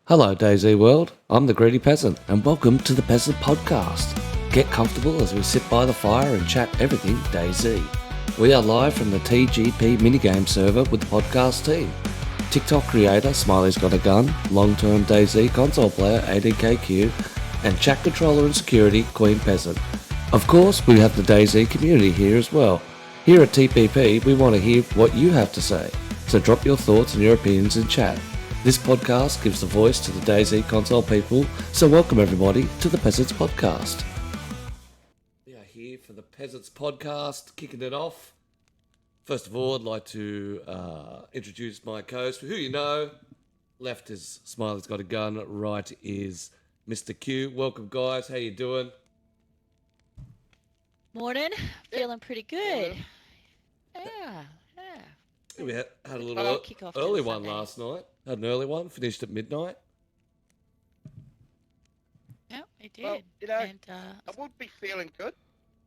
Hello, DayZ World. I'm the Greedy Peasant, and welcome to the Peasant Podcast. Get comfortable as we sit by the fire and chat everything DayZ. We are live from the TGP minigame server with the podcast team. TikTok creator Smiley's Got a Gun, long-term DayZ console player ADKQ, and chat controller and security Queen Peasant. Of course, we have the DayZ community here as well. Here at TPP, we want to hear what you have to say, so drop your thoughts and your opinions in chat. This podcast gives the voice to the DayZ console people, so welcome everybody to the Peasants Podcast. We are here for the Peasants Podcast, kicking it off. First of all, I'd like to introduce my co-host, who you know. Left is Smiley's Got a Gun, right is Mr. Q. Welcome, guys. How you doing? Morning. Feeling pretty good. Yeah. We had a little Kick off early to the one Sunday. last night. Had an early one, finished at midnight. Yeah, I did. Well, you know, and, I would be feeling good,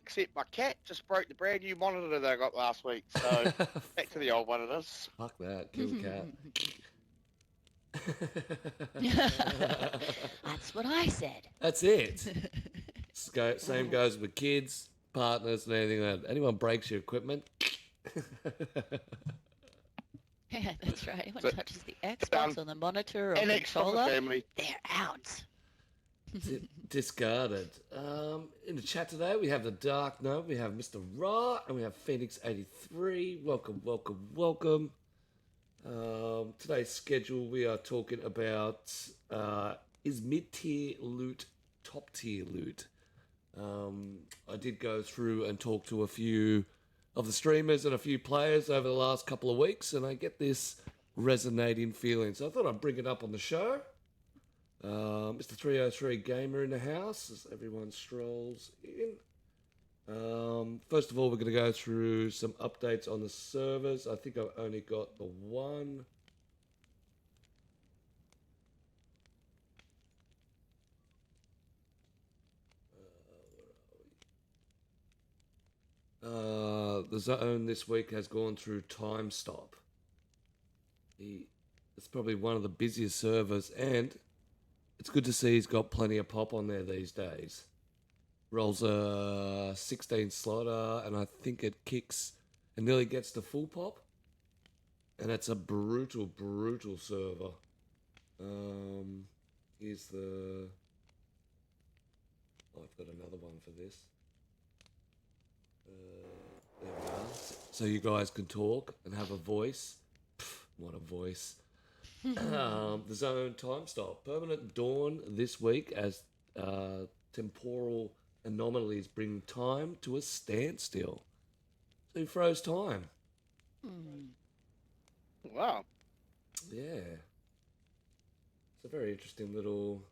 except my cat just broke the brand new monitor that I got last week. So back to the old one it is. Fuck that, kill the cat. That's what I said. That's it. Same goes with kids, partners, and anything like that. Anyone breaks your equipment. Yeah, that's right. Anyone So, touches the Xbox on the monitor or And ex from the controller, family. they're out. Discarded. In the chat today, we have the Dark Note, we have Mr. Ra, and we have Phoenix83. Welcome. Today's schedule, we are talking about is mid-tier loot top-tier loot. I did go through and talk to a few of the streamers and a few players over the last couple of weeks, and I get this resonating feeling. So I thought I'd bring it up on the show. Mr. 303 Gamer in the house as everyone strolls in. First of all, we're going to go through some updates on the servers. I think I've only got the one. The zone this week has gone through time stop. It's probably one of the busiest servers, and it's good to see he's got plenty of pop on there these days. Rolls a 16 slaughter, and I think it kicks and nearly gets to full pop. And it's a brutal server. Here's the... Oh, I've got another one for this. There we are. So you guys can talk and have a voice. Pff, what a voice. The zone time stop. Permanent dawn this week as temporal anomalies bring time to a standstill. So he froze time. Wow. Yeah. It's a very interesting little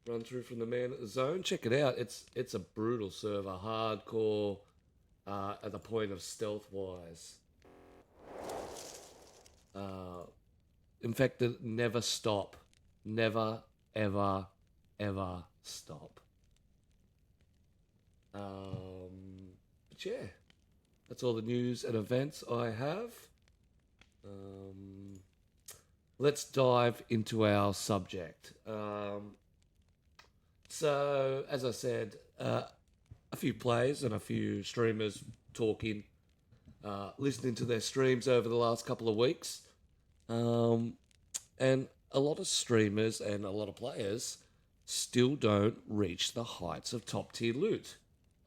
run through from the man at the zone. Check it out. It's a brutal server, hardcore, at the point of stealth wise. In fact, it never stop. Never, ever, ever stop. But yeah, that's all the news and events I have. Let's dive into our subject. So, as I said, a few players and a few streamers talking, listening to their streams over the last couple of weeks. And a lot of streamers and a lot of players still don't reach the heights of top tier loot.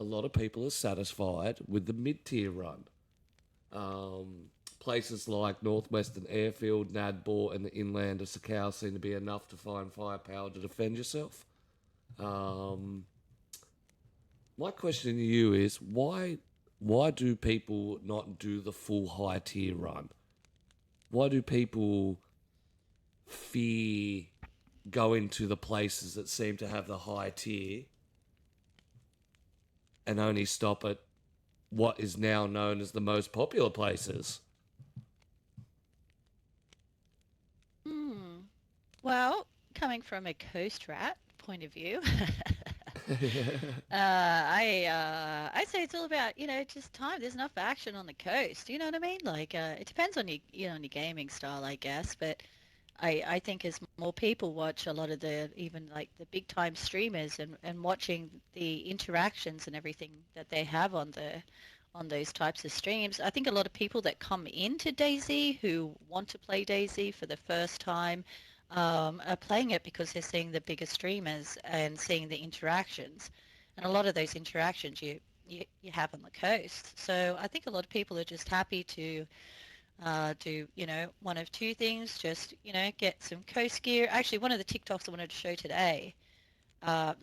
A lot of people are satisfied with the mid-tier run. Places like Northwestern Airfield, Nadbor, and the inland of Sakhal seem to be enough to find firepower to defend yourself. My question to you is, why do people not do the full high tier run? Why do people fear going to the places that seem to have the high tier and only stop at what is now known as the most popular places? Well, coming from a coast rat point of view, I say it's all about, just time. There's enough action on the coast. You know what I mean? Like, it depends on your, on your gaming style, I guess. But I think as more people watch a lot of the even like the big time streamers and watching the interactions and everything that they have on those types of streams, I think a lot of people that come into DayZ who want to play DayZ for the first time are playing it because they're seeing the bigger streamers and seeing the interactions, and a lot of those interactions you have on the coast. So I think a lot of people are just happy to do, one of two things, just, get some coast gear. Actually, one of the TikToks I wanted to show today, I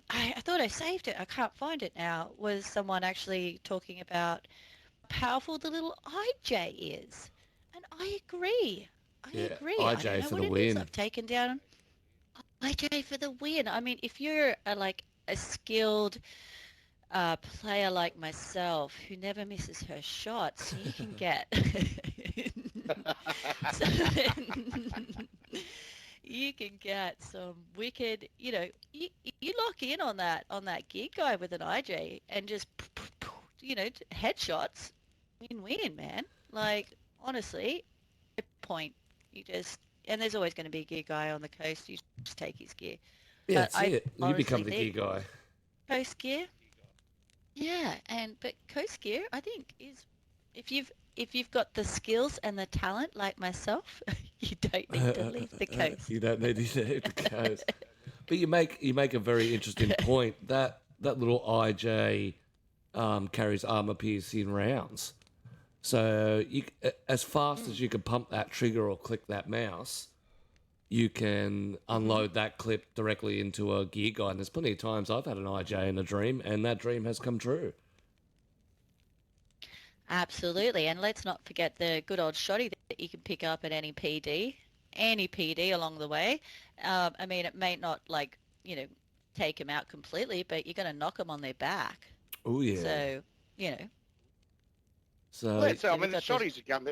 thought I saved it. I can't find it now, was someone actually talking about how powerful the little IJ is. And I agree. I Yeah, agree. I don't IJ know for what the it is. win. I've taken down IJ for the win. I mean, if you're like a skilled player like myself who never misses her shots, you can get so, you can get some wicked, you lock in on that gig guy with an IJ and just headshots, win-win, man. Like honestly, point. You just and there's always going to be a gear guy on the coast. You just take his gear, Yeah, but that's I it. You become honestly the gear think guy. coast gear. Yeah, but coast gear, I think, is if you've got the skills and the talent like myself, you don't need to leave the coast. You don't need to leave the coast. But you make a very interesting point. That little IJ carries armor piercing rounds. So as fast as you can pump that trigger or click that mouse, you can unload that clip directly into a gear guide. And there's plenty of times I've had an IJ in a dream, and that dream has come true. Absolutely, and let's not forget the good old shotty that you can pick up at any PD along the way. I mean, it may not take them out completely, but you're going to knock them on their back. Oh yeah. So, you know, Well, So that's it. I so we've mean, the got the shotties are gun.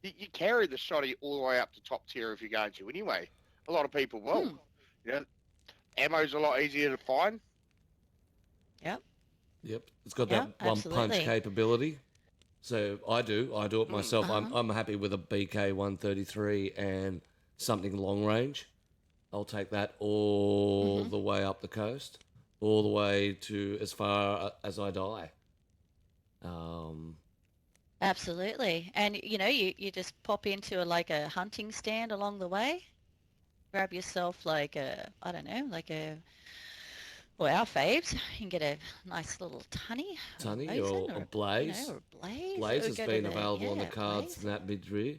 You carry the shotty all the way up to top tier if you're going to anyway. A lot of people will. hmm, You know, ammo's a lot easier to find. yep, yep, it's got that yep, one punch absolutely. capability. So I do it Mm. myself. I'm Uh-huh. I'm happy with a BK 133 and something long range. I'll take that all Hmm. the way up the coast, all the way to as far as I die. Um, Absolutely. And you just pop into like a hunting stand along the way, grab yourself like a, I don't know, like a, well, our faves, you can get a nice little tunny or a Tunny bosun or or Blaze. or a blaze Blaze or has go to been the, available on the yeah, cards blaze. in that mid tier.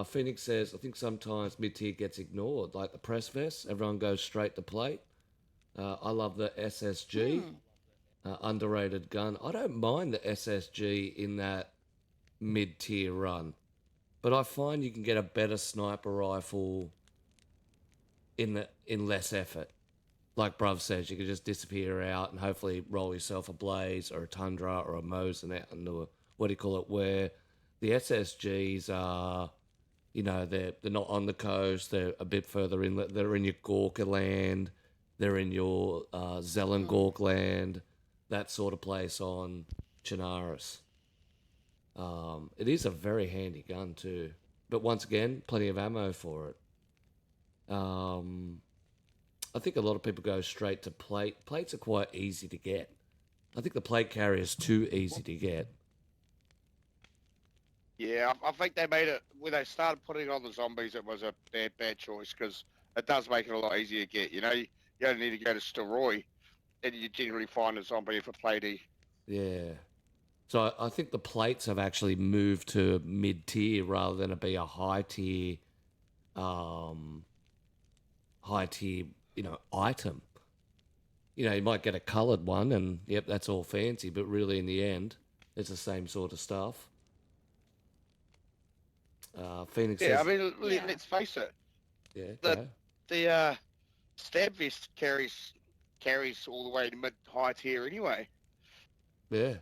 Phoenix says, I think sometimes mid tier gets ignored, like the press vest. Everyone goes straight to plate. I love the SSG, Hmm. underrated gun. I don't mind the SSG in that mid tier run, but I find you can get a better sniper rifle in less effort. Like Bruv says, you can just disappear out and hopefully roll yourself a Blaze or a Tundra or a Mosin out into a, what do you call it, where the SSGs are, they're not on the coast, they're a bit further in, they're in your Gorka land, they're in your Hmm. Zelengork land, that sort of place on Chinaris. It is a very handy gun too, but once again, plenty of ammo for it. I think a lot of people go straight to plate. Plates are quite easy to get. I think the plate carrier is too easy to get. Yeah, I think they made it when they started putting on the zombies. It was a bad choice because it does make it a lot easier to get. You only need to go to Steroy, and you generally find a zombie for platey. Yeah. So I think the plates have actually moved to mid tier rather than it be a um, high tier, item. You might get a coloured one, and yep, that's all fancy. But really, in the end, it's the same sort of stuff. Phoenix Yeah, I says, mean, Yeah. let's face it. "Yeah, The go." the stab vest carries all the way to mid high tier anyway. Yeah.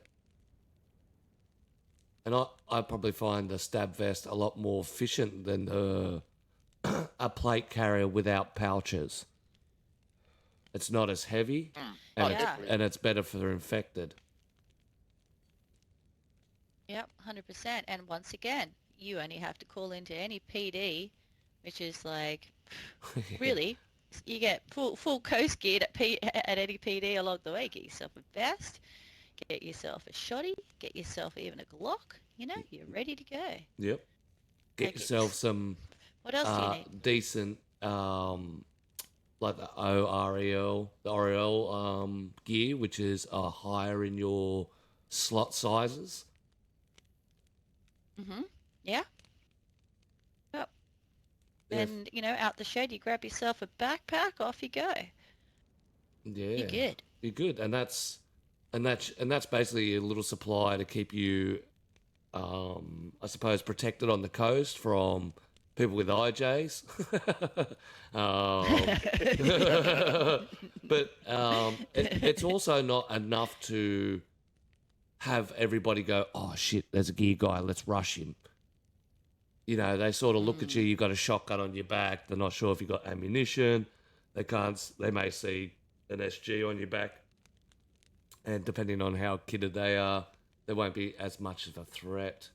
And I probably find the stab vest a lot more efficient than a plate carrier without pouches. It's not as heavy, Mm. and Oh, it's Yeah. definitely. and it's better for the infected. Yep. 100%. And once again, you only have to call into any PD which is like, really, you get full coast geared at any PD along the way. Get yourself a vest, get yourself a shotty, get yourself even a Glock. You know, you're ready to go. Yep. Get Like, yourself some what else do you need? decent, like the OREL, the Oriel gear, which is higher in your slot sizes. Yeah. Yep. Yeah. And you know, out the shed, you grab yourself a backpack, off you go. Yeah. You're good. You're good, and that's basically a little supply to keep you, I suppose, protected on the coast from people with IJs. But it's also not enough to have everybody go, oh shit, there's a gear guy, let's rush him. You know, they sort of look at you, you've got a shotgun on your back, they're not sure if you've got ammunition, they may see an SG on your back, and depending on how kitted they are, there won't be as much of a threat.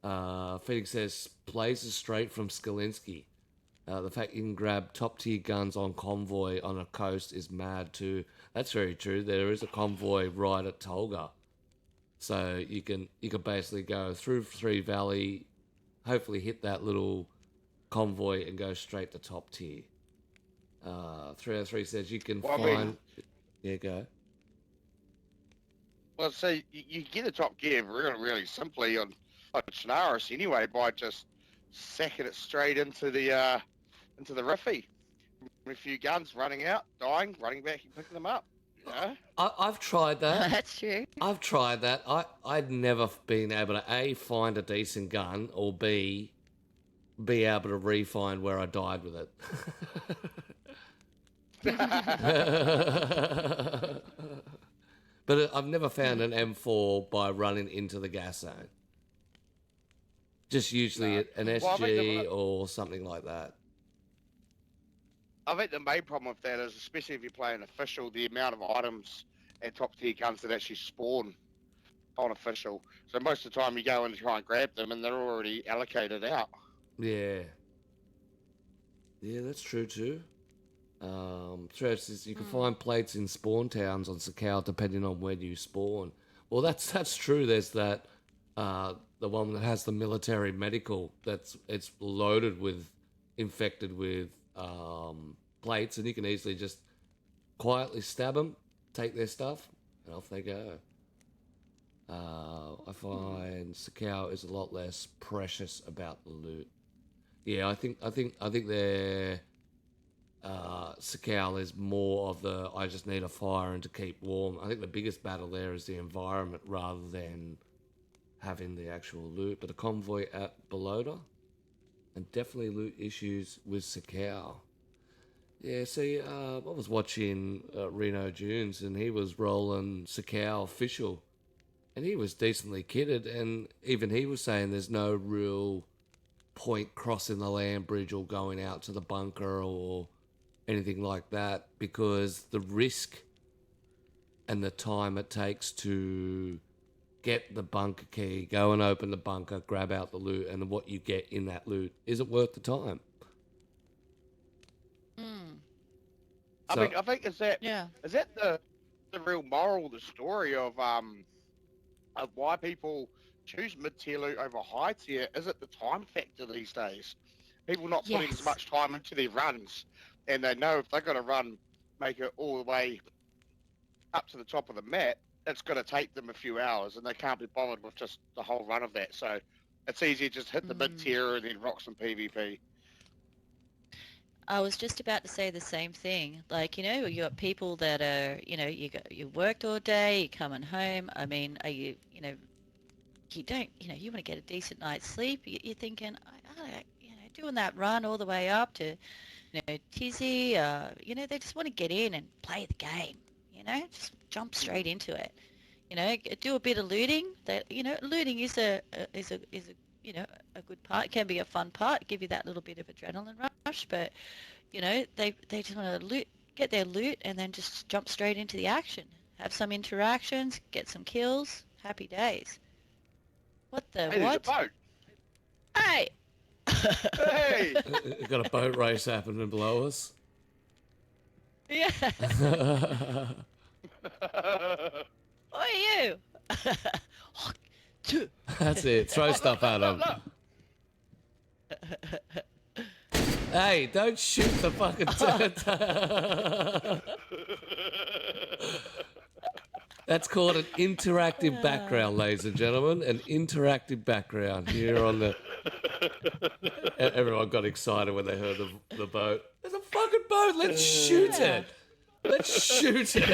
Phoenix says, blazes straight from Skalinski. The fact you can grab top-tier guns on convoy on a coast is mad too. That's very true. There is a convoy right at Tolga. So you can basically go through Three Valley, hopefully hit that little convoy and go straight to top tier. 303 says you can find... Yeah, go. Well, see, you get the top gear really, really simply on Chinaris anyway by just sacking it straight into the riffy. A few guns, running out, dying, running back and picking them up. You know? I've tried that. That's true. I've tried that. I'd never been able to A, find a decent gun, or B, be able to re-find where I died with it. But I've never found an M4 by running into the gas zone. Just usually an SG or something like that. I think the main problem with that is, especially if you're playing official, the amount of items and top tier guns that actually spawn on official. So most of the time you go in to try and grab them and they're already allocated out. Yeah. Yeah, that's true too. Trev says you can find plates in spawn towns on Sakhal depending on where you spawn. Well, that's true. There's that the one that has the military medical it's loaded with infected with plates, and you can easily just quietly stab them, take their stuff, and off they go. I find Sakhal is a lot less precious about the loot. Yeah, I think they're Sakhal is more of the I just need a fire and to keep warm. I think the biggest battle there is the environment rather than having the actual loot. But a convoy at Belota, and definitely loot issues with Sakhal. Yeah, see, I was watching Reno Dunes, and he was rolling Sakhal official, and he was decently kitted, and even he was saying there's no real point crossing the land bridge or going out to the bunker or anything like that, because the risk and the time it takes to get the bunker key, go and open the bunker, grab out the loot, and what you get in that loot, is it worth the time? I think is that the real moral of the story of why people choose mid-tier loot over high tier? Is it the time factor these days? People not putting as much time into their runs, and they know if they've got to run, make it all the way up to the top of the map, it's going to take them a few hours, and they can't be bothered with just the whole run of that. So it's easier to just hit the mid-tier and then rock some PvP. I was just about to say the same thing. Like, you know, you got people that are, you know, you worked all day, you're coming home. I mean, are you, you know, you don't, you know, you want to get a decent night's sleep. You're thinking, you know, doing that run all the way up to, you know, Tizzy, you know, they just want to get in and play the game, you know, just jump straight into it. You know, do a bit of looting. That, you know, looting is a you know, a good part. It can be a fun part, give you that little bit of adrenaline rush, but you know, they just want to loot, get their loot, and then just jump straight into the action. Have some interactions, get some kills, happy days. What the Hey, what? there's a boat. Hey! Hey! We've got a boat race happening below us. Yeah. Who are you? That's it. Throw stuff at them. Look. Hey, don't shoot the fucking That's called an interactive background, ladies and gentlemen. An interactive background here on the... Everyone got excited when they heard the boat. There's a fucking boat. Let's shoot it. Let's shoot it.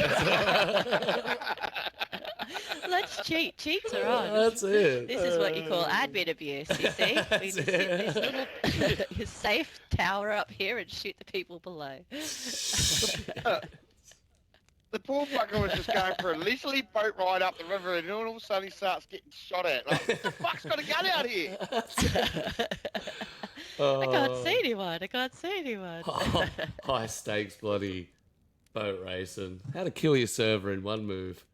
Let's cheat. Cheats are on. That's it. This is what you call admin abuse, you see? We just hit this little safe tower up here and shoot the people below. The poor fucker was just going for a leisurely boat ride up the river, and all of a sudden he starts getting shot at. Like, what the fuck's got a gun out here? I can't see anyone. High stakes bloody boat racing. How to kill your server in one move.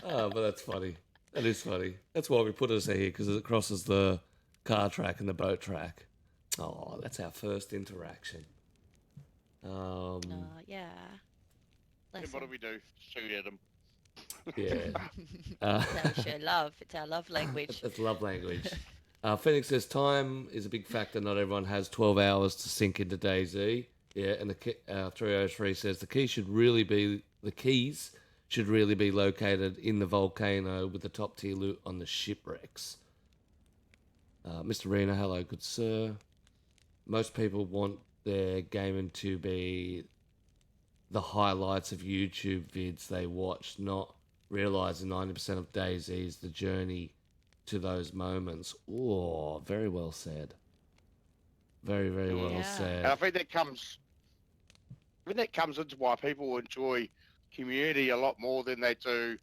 Oh, but that's funny. That is funny. That's why we put us here, because it crosses the car track and the boat track. Oh, that's our first interaction. Yeah. What do we do? Shoot at him. Yeah. We show love. It's our love language. It's love language. Phoenix says time is a big factor. Not everyone has 12 hours to sink into DayZ. Yeah, and the 303 says the keys should really be located in the volcano with the top tier loot on the shipwrecks. Mr. Reno, hello, good sir. Most people want their gaming to be the highlights of YouTube vids they watch, not realising 90% of DayZ is the journey to those moments. Oh, very well said. Very, very well said. And I think that comes into why people enjoy community a lot more than they do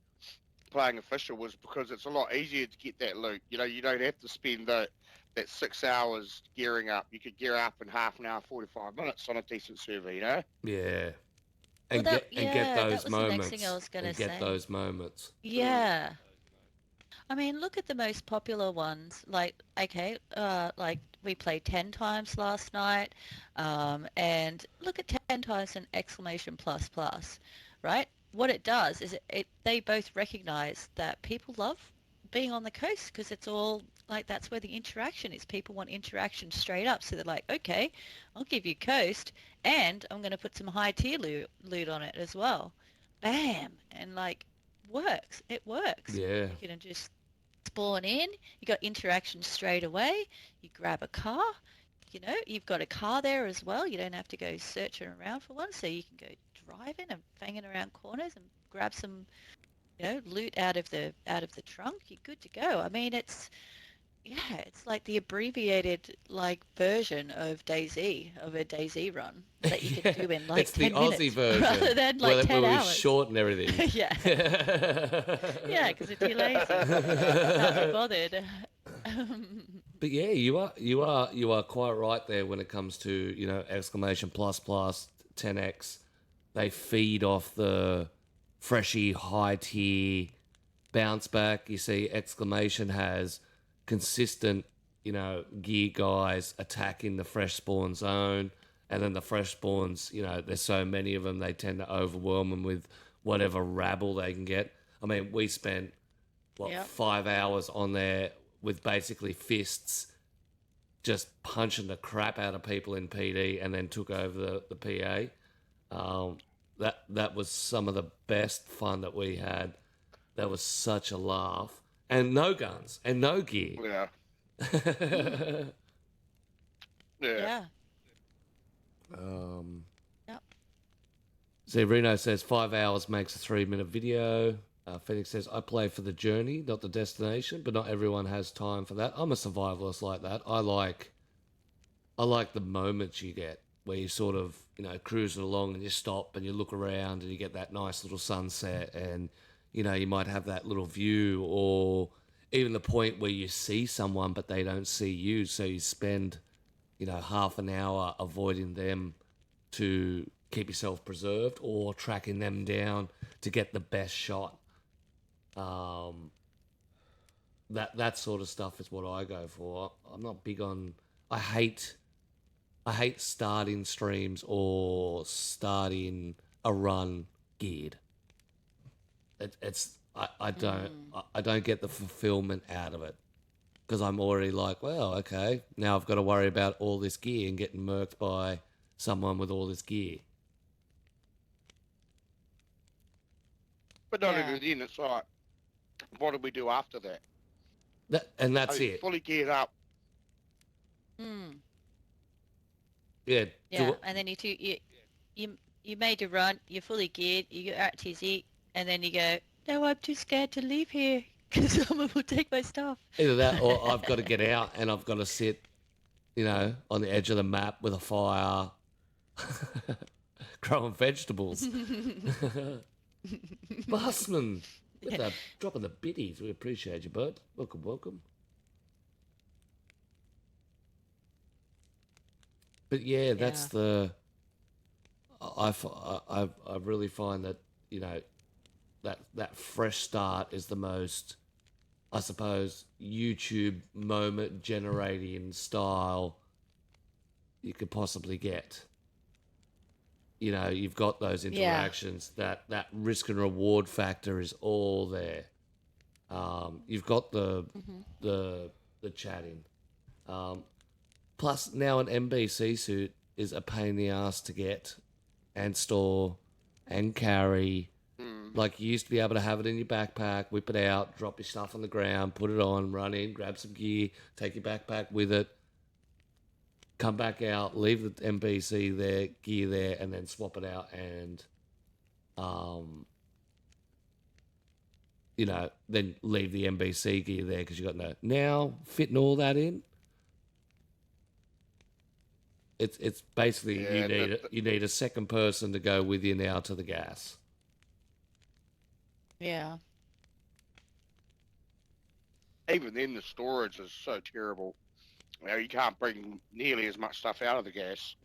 playing official, was because it's a lot easier to get that loot. You know, you don't have to spend that 6 hours gearing up. You could gear up in half an hour, 45 minutes on a decent server, you know? Yeah. And Well, get those that was moments. The next thing I was gonna Get say. those moments. Yeah. I mean, look at the most popular ones. Like, okay, like we played 10 times last night, and look at 10 times an exclamation plus plus, right? What it does is they both recognize that people love being on the coast, because it's all like, that's where the interaction is. People want interaction straight up, so they're like, okay, I'll give you coast, and I'm going to put some high tier loot on it as well. Bam, and like, works. It works. Yeah. You can just spawn in. You got interaction straight away. You grab a car. You know, you've got a car there as well. You don't have to go searching around for one, so you can go driving and fanging around corners and grab some, you know, loot out of the trunk. You're good to go. I mean, it's like the abbreviated like version of DayZ, of a DayZ run that you can do in like it's 10 the minutes Aussie version, rather than like 10 where we hours. shorten everything. Yeah. Yeah, because if you're lazy, can't be bothered. But yeah, you are quite right there when it comes to, you know, exclamation plus plus 10x. They feed off the freshy high tier bounce back. You see, exclamation has consistent, you know, gear guys attacking the fresh spawn zone, and then the fresh spawns, you know, there's so many of them, they tend to overwhelm them with whatever rabble they can get. I mean, we spent 5 hours on there with basically fists, just punching the crap out of people in PD, and then took over the PA. That was some of the best fun that we had. That was such a laugh. And no guns and no gear. Yeah. Yeah. Yep. See, Reno says 5 hours makes a 3-minute video. Phoenix says, I play for the journey, not the destination, but not everyone has time for that. I'm a survivalist like that. I like the moments you get where you sort of, you know, cruising along and you stop and you look around and you get that nice little sunset, and, you know, you might have that little view, or even the point where you see someone but they don't see you, so you spend, you know, half an hour avoiding them to keep yourself preserved, or tracking them down to get the best shot. that sort of stuff is what I go for. I'm not big on. I hate starting streams or starting a run geared. I don't get the fulfillment out of it because I'm already like, well, okay, now I've got to worry about all this gear and getting murked by someone with all this gear. But not even then, it's like, what do we do after that? That's it. Fully geared up. Yeah. Yeah, and then you made a run, you're fully geared, you go out to TZ, and then you go, no, I'm too scared to leave here because someone will take my stuff. Either that or I've got to get out and I've got to sit, on the edge of the map with a fire, growing vegetables. Busman, with the dropping the biddies. We appreciate you, bud. Welcome, welcome. But yeah, that's the. I really find that that fresh start is the most, I suppose, YouTube moment generating style you could possibly get. You've got those interactions. That risk and reward factor is all there. You've got the chatting. Plus, now an MBC suit is a pain in the ass to get and store and carry. Like, you used to be able to have it in your backpack, whip it out, drop your stuff on the ground, put it on, run in, grab some gear, take your backpack with it, come back out, leave the MBC there, gear there, and then swap it out and, then leave the MBC gear there because you got no. Now, fitting all that in, it's basically you need a second person to go with you now to the gas. Yeah. Even then, the storage is so terrible. You can't bring nearly as much stuff out of the gas.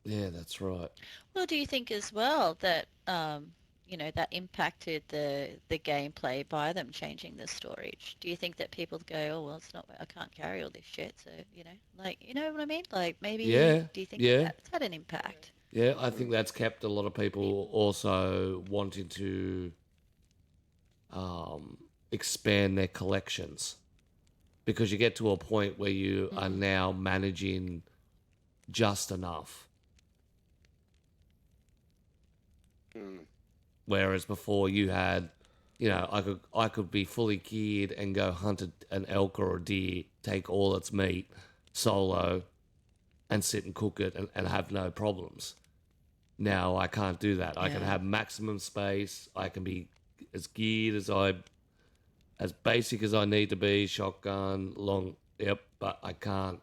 Yeah, that's right. Well, do you think as well that that impacted the gameplay by them changing the storage? Do you think that people go, oh well, it's not, I can't carry all this shit, so you know what I mean? Like, maybe do you think that's had an impact? Yeah, I think that's kept a lot of people also wanting to expand their collections, because you get to a point where you are now managing just enough. Whereas before you had, I could be fully geared and go hunt an elk or a deer, take all its meat solo, and sit and cook it and have no problems. Now I can't do that. I can have maximum space. I can be as geared as basic as I need to be. Shotgun, long, but I can't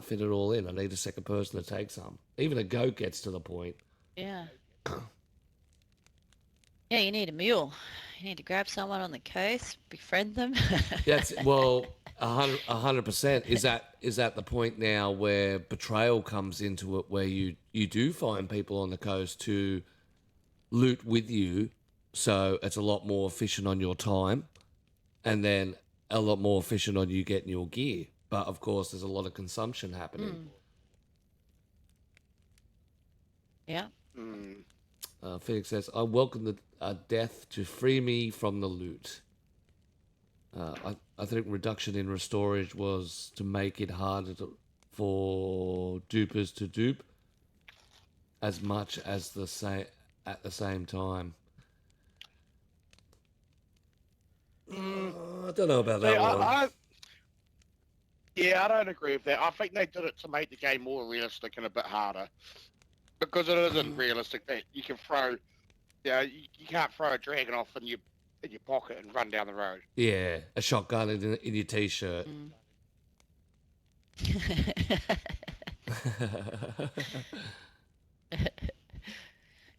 fit it all in. I need a second person to take some. Even a goat gets to the point. Yeah. Yeah, you need a mule. You need to grab someone on the coast, befriend them. That's 100%. Is that the point now where betrayal comes into it, where you do find people on the coast to loot with you, so it's a lot more efficient on your time, and then a lot more efficient on you getting your gear. But of course, there's a lot of consumption happening. Yeah. Phoenix says, I welcome the death to free me from the loot. I think reduction in restorage was to make it harder for dupers to dupe as much as at the same time. I don't know about that one. I don't agree with that. I think they did it to make the game more realistic and a bit harder. Because it isn't realistic that you can throw, you can't throw a dragon off in your pocket and run down the road. Yeah, a shotgun in your t-shirt. Do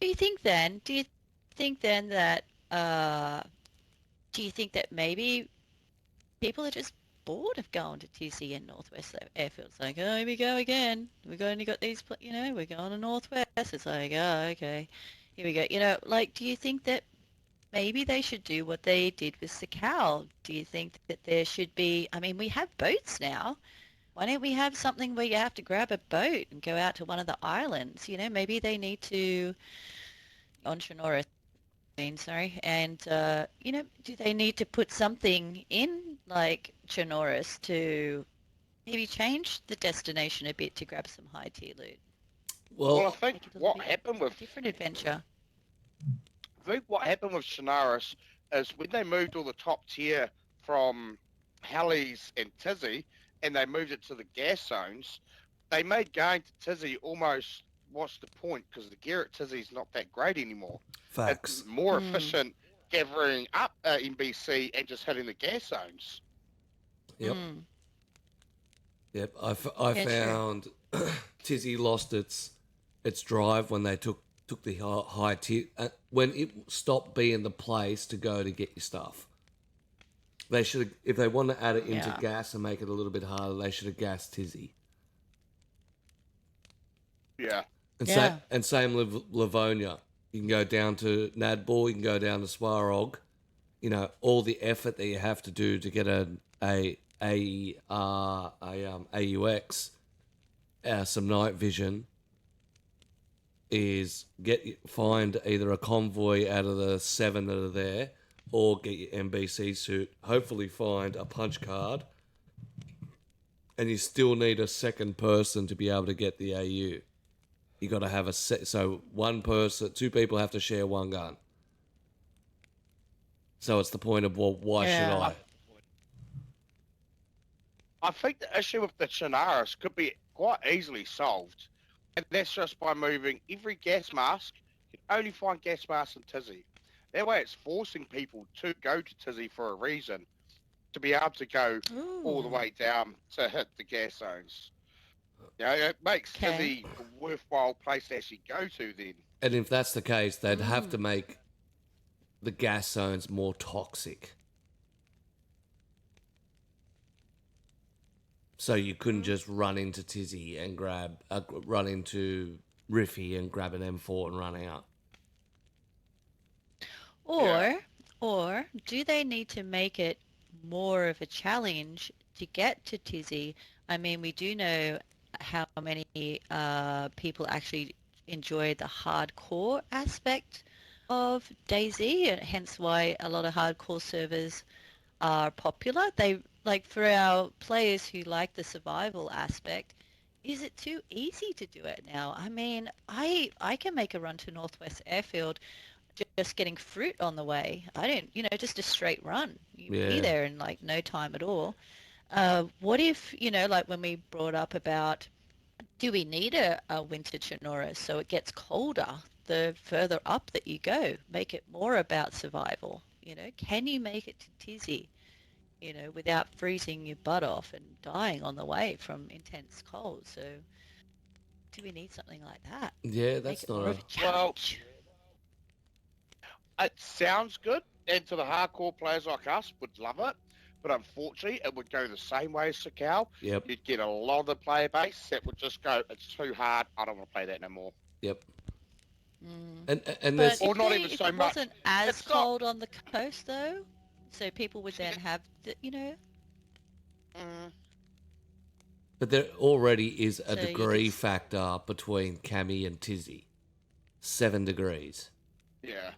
you think then that do you think that maybe people are just bored of going to TC and Northwest Airfields? Like, oh, here we go again. We've only got these, we're going to Northwest. It's like, oh, okay, here we go. Like, do you think that maybe they should do what they did with sakhal. Do you think that there should be? I mean, we have boats now. Why don't we have something where you have to grab a boat and go out to one of the islands? Maybe they need to on Shonora, sorry, and do they need to put something in like Chinoris to maybe change the destination a bit to grab some high tier loot? Well, I Well, think Make it a little what bit happened with different adventure. Shanaris is when they moved all the top tier from Halley's and Tizzy, and they moved it to the gas zones, they made going to Tizzy almost what's the point? Because the gear at Tizzy's not that great anymore. It's facts. more Hmm. efficient gathering up NBC and just hitting the gas zones. Yep. Hmm. Yep. I Yeah, true. found Tizzy lost its drive when they took the high tier when it stopped being the place to go to get your stuff. They should, if they want to add it into Yeah. gas and make it a little bit harder, they should have gassed Tizzy. Yeah. Yeah. And same Livonia. You can go down to Nadbor, you can go down to Swarog. All the effort that you have to do to get AUX, some night vision, is find either a convoy out of the 7 that are there, or get your NBC suit. Hopefully, find a punch card, and you still need a second person to be able to get the AU. You got to have a set. So two people have to share one gun. So it's the point of, well, why should Yeah. I? I think the issue with the Chinaris could be quite easily solved, and that's just by moving every gas mask. You can only find gas masks in Tizzy. That way, it's forcing people to go to Tizzy for a reason, to be able to go all the Ooh. way down to hit the gas zones. It makes Okay. Tizzy a worthwhile place to actually go to then. And if that's the case, they'd have to Mm. make the gas zones more toxic. So you couldn't Mm. just run into Tizzy and run into Riffy and grab an M4 and run out. Yeah. Or do they need to make it more of a challenge to get to Tizzy? I mean, we do know how many people actually enjoy the hardcore aspect of DayZ, and hence why a lot of hardcore servers are popular. They like for our players who like the survival aspect, is it too easy to do it now? I mean, I can make a run to Northwest Airfield just getting fruit on the way. I don't, just a straight run. You be Yeah. there in like no time at all. What if, like when we brought up about, do we need a winter Chinora so it gets colder the further up that you go? Make it more about survival. Can you make it to Tizzy, without freezing your butt off and dying on the way from intense cold? So do we need something like that? Yeah, Make that's it not more a... of a Well, challenge. it sounds good, and to the hardcore players like us, would love it. But unfortunately, it would go the same way as Sakal. Yep, You'd get a lot of the player base that would just go, it's too hard, I don't want to play that no more. yep. Mm. And But there's... Or if not they even if so it much. wasn't as It's not. cold on the coast though, so people would then have Mm, But there already is a so you could degree factor between Cammy and Tizzy. 7 degrees. yeah.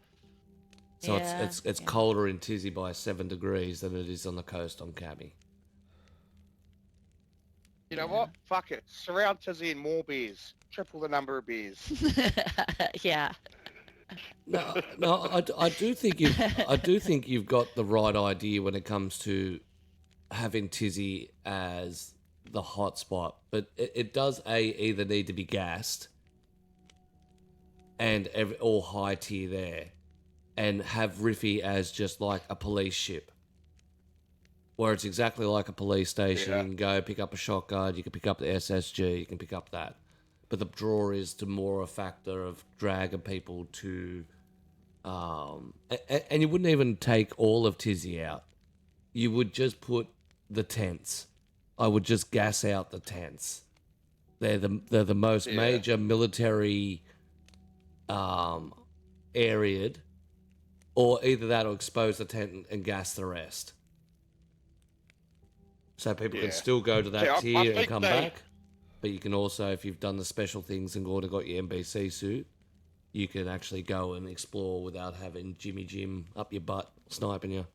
So yeah, it's yeah. colder in Tizzy by 7 degrees than it is on the coast on Cammy. You know Yeah. what? Fuck it. Surround Tizzy and more beers. Triple the number of beers. Yeah. No, I do think you've got the right idea when it comes to having Tizzy as the hotspot, but it does either need to be gassed and all high tier there, and have Riffy as just like a police ship, where it's exactly like a police station. Yeah. You can go pick up a shotgun, you can pick up the SSG, you can pick up that, but the draw is to more a factor of dragging people to. And you wouldn't even take all of Tizzy out. You would just put the tents. I would just gas out the tents. They're the most Yeah. major military areaed Or either that or expose the tent and gas the rest. So people can still go to that I tier and think come back. But you can also, if you've done the special things and got your NBC suit, you can actually go and explore without having Jimmy Jim up your butt sniping you.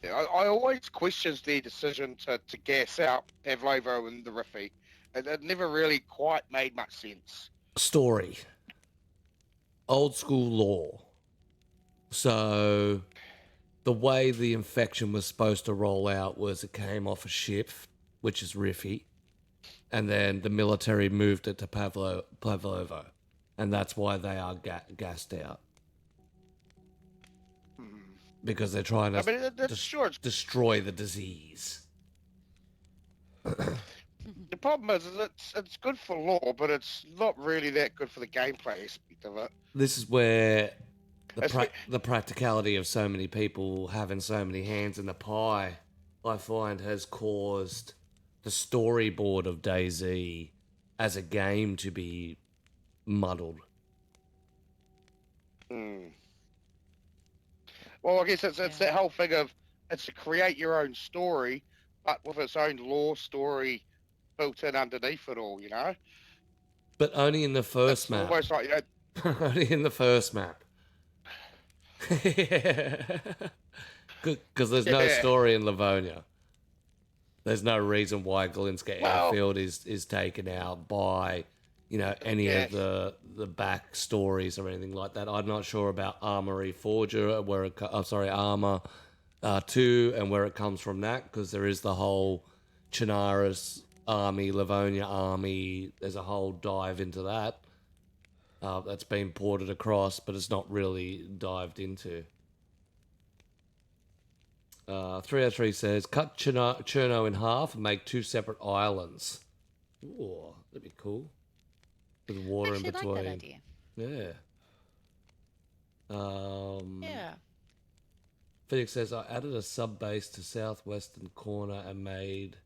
I always questions their decision to gas out Pavlovo and the Riffy. It never really quite made much sense. Story. Old school lore. So the way the infection was supposed to roll out was it came off a ship, which is Riffy, and then the military moved it to Pavlovo, and that's why they are gassed out. Because they're trying to destroy the disease. The problem is it's good for lore, but it's not really that good for the gameplay aspect of it. This is where the practicality of so many people having so many hands in the pie, I find, has caused the storyboard of DayZ as a game to be muddled. Well, I guess it's that whole thing of it's to create your own story, but with its own lore story built in underneath it all, you know? But only in the first map. Almost like, you know, only in the first map. Because there's no story in Livonia. There's no reason why Galinska Airfield is taken out by, you know, any of the back stories or anything like that. I'm not sure about Armory Forger, Armor 2, and where it comes from that, because there is the whole Chinaris army, Livonia army. There's a whole dive into that. That's been ported across, but it's not really dived into. 303 says, cut Cherno in half and make 2 separate islands. Ooh, that'd be cool. With water in between. Like that idea. Yeah. Phoenix says, I added a sub-base to southwestern corner and made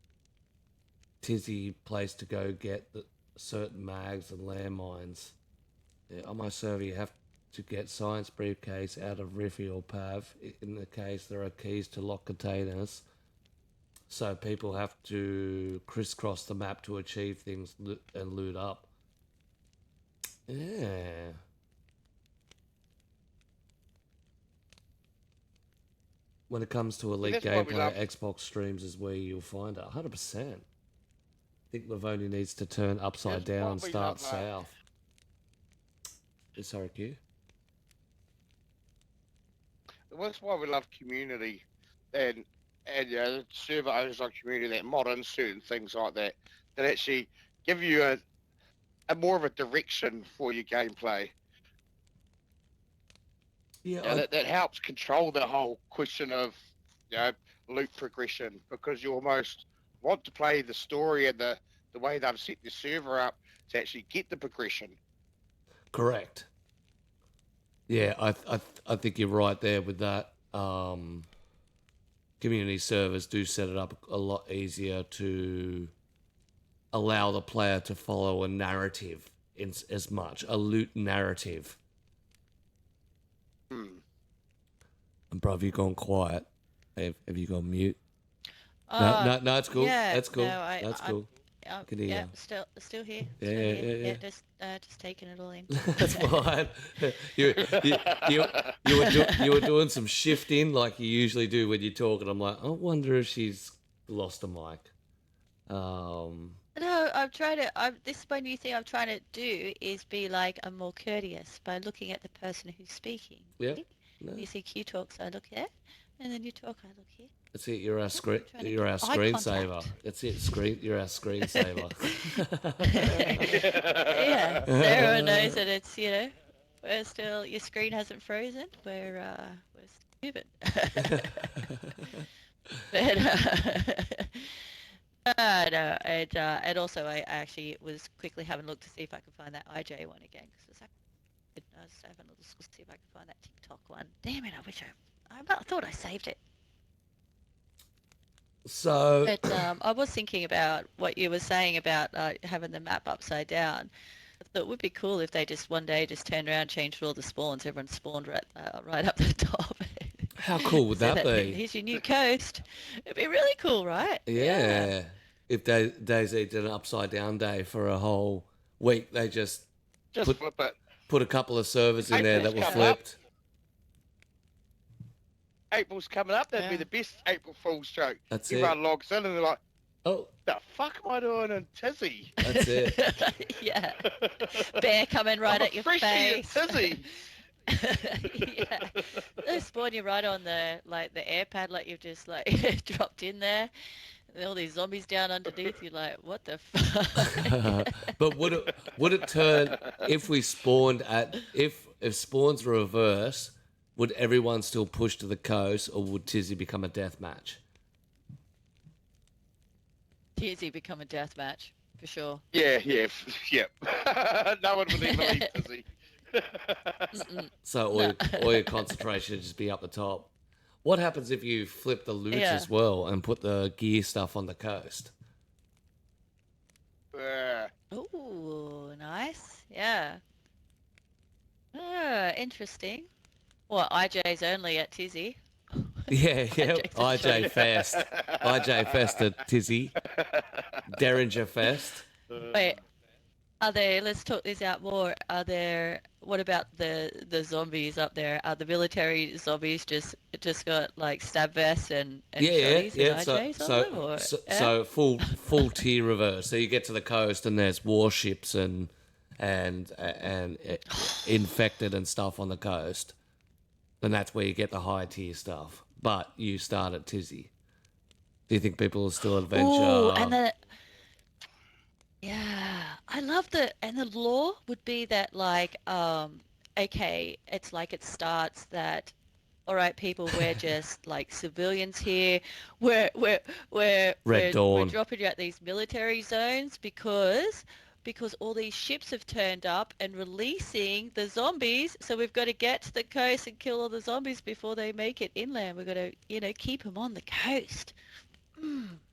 Tizzy place to go get certain mags and landmines. Yeah, on my server, you have to get science briefcase out of Riffy or Pav. In the case, there are keys to lock containers. So people have to crisscross the map to achieve things and loot up. Yeah. When it comes to elite gameplay, Xbox streams is where you'll find it. 100%. I think Livonia needs to turn upside down and start south. Sorry, Q. That's why we love community and you know, server owners like community that mod in certain things like that actually give you a more of a direction for your gameplay. Yeah, that helps control the whole question of, you know, loot progression, because you almost want to play the story and the way they've set the server up to actually get the progression. Correct. Yeah, I think you're right there with that. Community servers do set it up a lot easier to allow the player to follow a narrative as much, a loot narrative. And bro, have you gone quiet? Have you gone mute? No, it's cool. Yeah, That's cool. No, That's cool. Yeah, still here. Yeah. Just taking it all in. That's fine. You were doing some shifting like you usually do when you talk, and I'm like, I wonder if she's lost a mic. No, I'm trying to. This is my new thing. I'm trying to do is be like I'm more courteous by looking at the person who's speaking. Yeah. No. You see, Q talks, I look here, and then you talk, I look here. That's it. You're our screensaver. That's it. You're our screensaver. Yeah. So everyone knows that it's, you know, we're still, your screen hasn't frozen. We're still moving. But no, and also I actually was quickly having a look to see if I could find that IJ one again, because I was having a look to see if I could find that TikTok one. Damn it! I wish I thought I saved it. So, but I was thinking about what you were saying about having the map upside down. So it would be cool if they just one day just turned around, changed all the spawns, everyone spawned right up the top. How cool would So that be? here's your new coast. It'd be really cool, right? Yeah. If DayZ did an upside down day for a whole week, they just Just flip it. put a couple of servers in there that were April's flipped. April's coming up. That'd be Yeah. the best April Fool's joke. That's it. Everyone logs in and they're like, Oh, the fuck am I doing in Tizzy? that's it. Yeah. Bear coming right I'm at your freshie in face. Tizzy. Yeah. They spawn you right on the air pad, like you've just dropped in there. And all these zombies down underneath. You're like, what the fuck? But would it turn if we spawned if spawns were reverse? Would everyone still push to the coast, or would Tizzy become a death match? Tizzy become a death match for sure. Yeah. No one would even leave Tizzy. So all your concentration would just be up the top. What happens if you flip the loot Yeah. as well and put the gear stuff on the coast? Ooh, nice. Yeah. Interesting. Well, IJ's only at Tizzy. Yeah. IJ IJ Fest. IJ Fest at Tizzy. Derringer Fest. Wait, let's talk this out more. What about the zombies up there? Are the military zombies just got like stab vests and shotties and IJs on them? Or, So full tier reverse. So you get to the coast and there's warships and infected and stuff on the coast, and that's where you get the high tier stuff. But you start at Tizzy. Do you think people will still adventure? Ooh, and I love and the law would be that okay, it's like it starts that, all right, people, we're just like civilians here. We're Dawn. dropping you at these military zones because all these ships have turned up and releasing the zombies. So we've got to get to the coast and kill all the zombies before they make it inland. We've got to, keep them on the coast.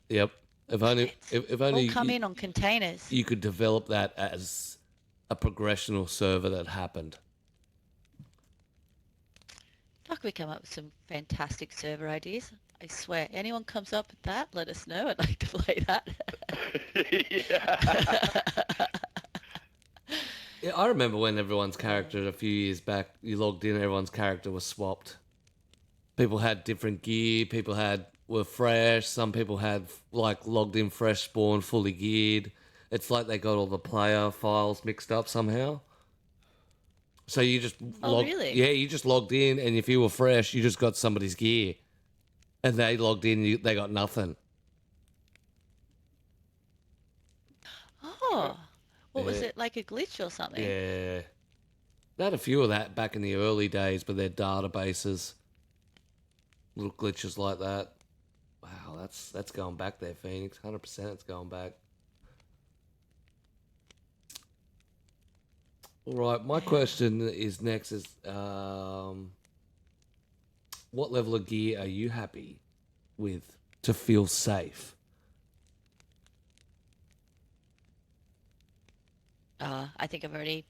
Yep. If only All come in on containers. you could develop that as a progressional server that happened. Fuck, we come up with some fantastic server ideas. I swear, anyone comes up with that, let us know. I'd like to play that. Yeah, I remember when everyone's character a few years back, you logged in, everyone's character was swapped. People had different gear, were fresh, some people had logged in fresh spawn, fully geared. It's like they got all the player files mixed up somehow. So you just really? Yeah, you just logged in, and if you were fresh, you just got somebody's gear. And they logged in, they got nothing. Oh, what was it, like a glitch or something? Yeah. They had a few of that back in the early days with their databases. Little glitches like that. Wow, that's going back there, Phoenix. 100% it's going back. All right, my question is next is, what level of gear are you happy with to feel safe? I think I've already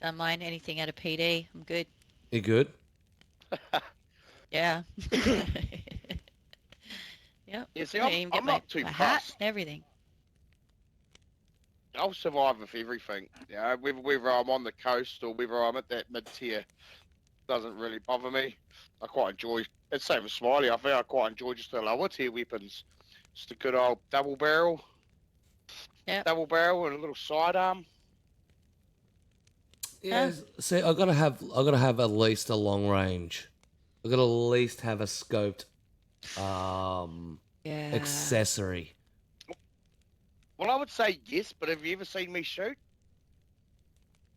done mine. Anything out of PD, I'm good. You good? Yeah. Yep. Yeah, see, I even I'm get not too my hat fussed. and everything. I'll survive with everything. Whether I'm on the coast or whether I'm at that mid-tier, doesn't really bother me. I quite enjoy, it's same as Smiley, I think I quite enjoy just the lower tier weapons. Just a good old double barrel. Yep. Double barrel and a little sidearm. Yeah. See, I gotta have at least a long range. I gotta at least have a scoped Yeah. accessory. Well, I would say yes, but have you ever seen me shoot?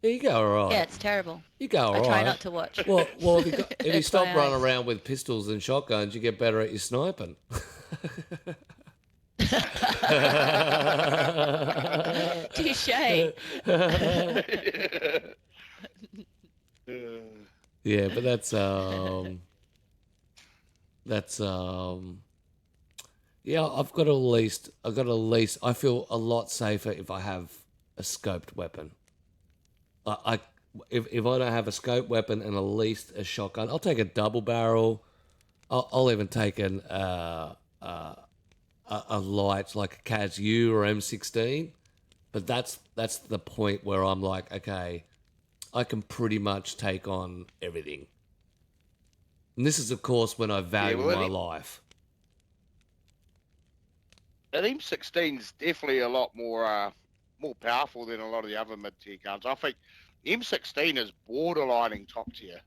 Yeah, you go all right. Yeah, it's terrible. You go all I right. try not to watch. Well, if you stop FYI. running around with pistols and shotguns, you get better at your sniping. Touche. Yeah, but that's yeah, I've got at least I feel a lot safer if I have a scoped weapon. If I don't have a scope weapon and at least a shotgun, I'll take a double barrel. I'll even take a light like a Kaz U or M16. But that's the point where I'm like, okay, I can pretty much take on everything. And this is, of course, when I value my life. An M16's definitely a lot more powerful than a lot of the other mid-tier guns. I think M16 is borderlining top tier.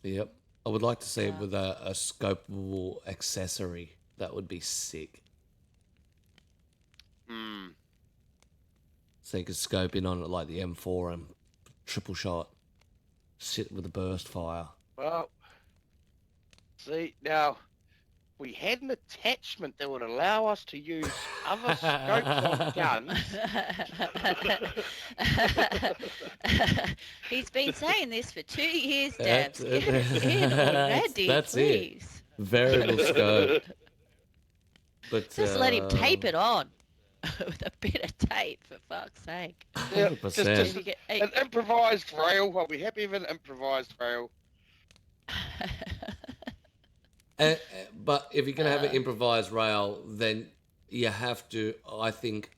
Yep. I would like to see it with a scopable accessory. That would be sick. So you could scope in on it like the M4 and triple shot. Sit with a burst fire. Well, see, now, we had an attachment that would allow us to use other scopes on guns. He's been saying this for 2 years, Dabs. Get it in already, that's please. it. Variable scope. But just let him tape it on with a bit of tape, for fuck's sake. 100%. Just an improvised rail. I'll be happy with an improvised rail. But if you're going to have an improvised rail, then you have to, I think,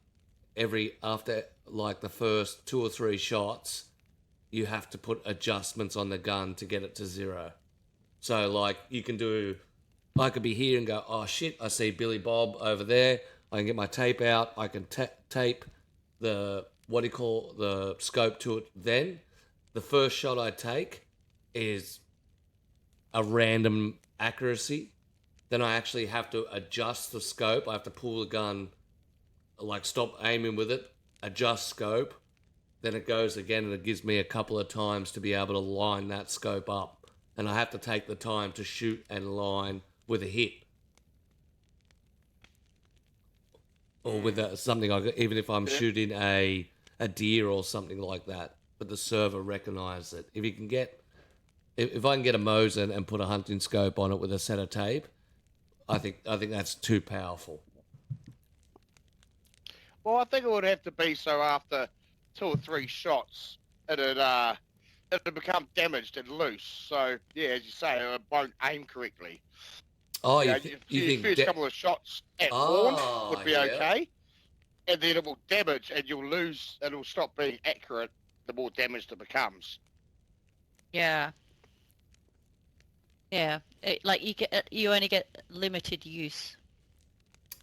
after like the first 2 or 3 shots, you have to put adjustments on the gun to get it to 0. So like I could be here and go, oh shit, I see Billy Bob over there. I can get my tape out. I can tape the scope to it. Then the first shot I take is a random accuracy. Then I actually have to adjust the scope. I have to pull the gun, like stop aiming with it, adjust scope. Then it goes again, and it gives me a couple of times to be able to line that scope up. And I have to take the time to shoot and line with a hit. Or with something like, even if I'm shooting a deer or something like that. But the server recognises it. If I can get a Mosin and put a hunting scope on it with a set of tape, I think that's too powerful. Well, I think it would have to be so after 2 or 3 shots, it'd become damaged and loose. So yeah, as you say, it won't aim correctly. Oh, you think first couple of shots at launch would be okay, and then it will damage and you'll lose. It'll stop being accurate the more damaged it becomes. Yeah. Yeah, you only get limited use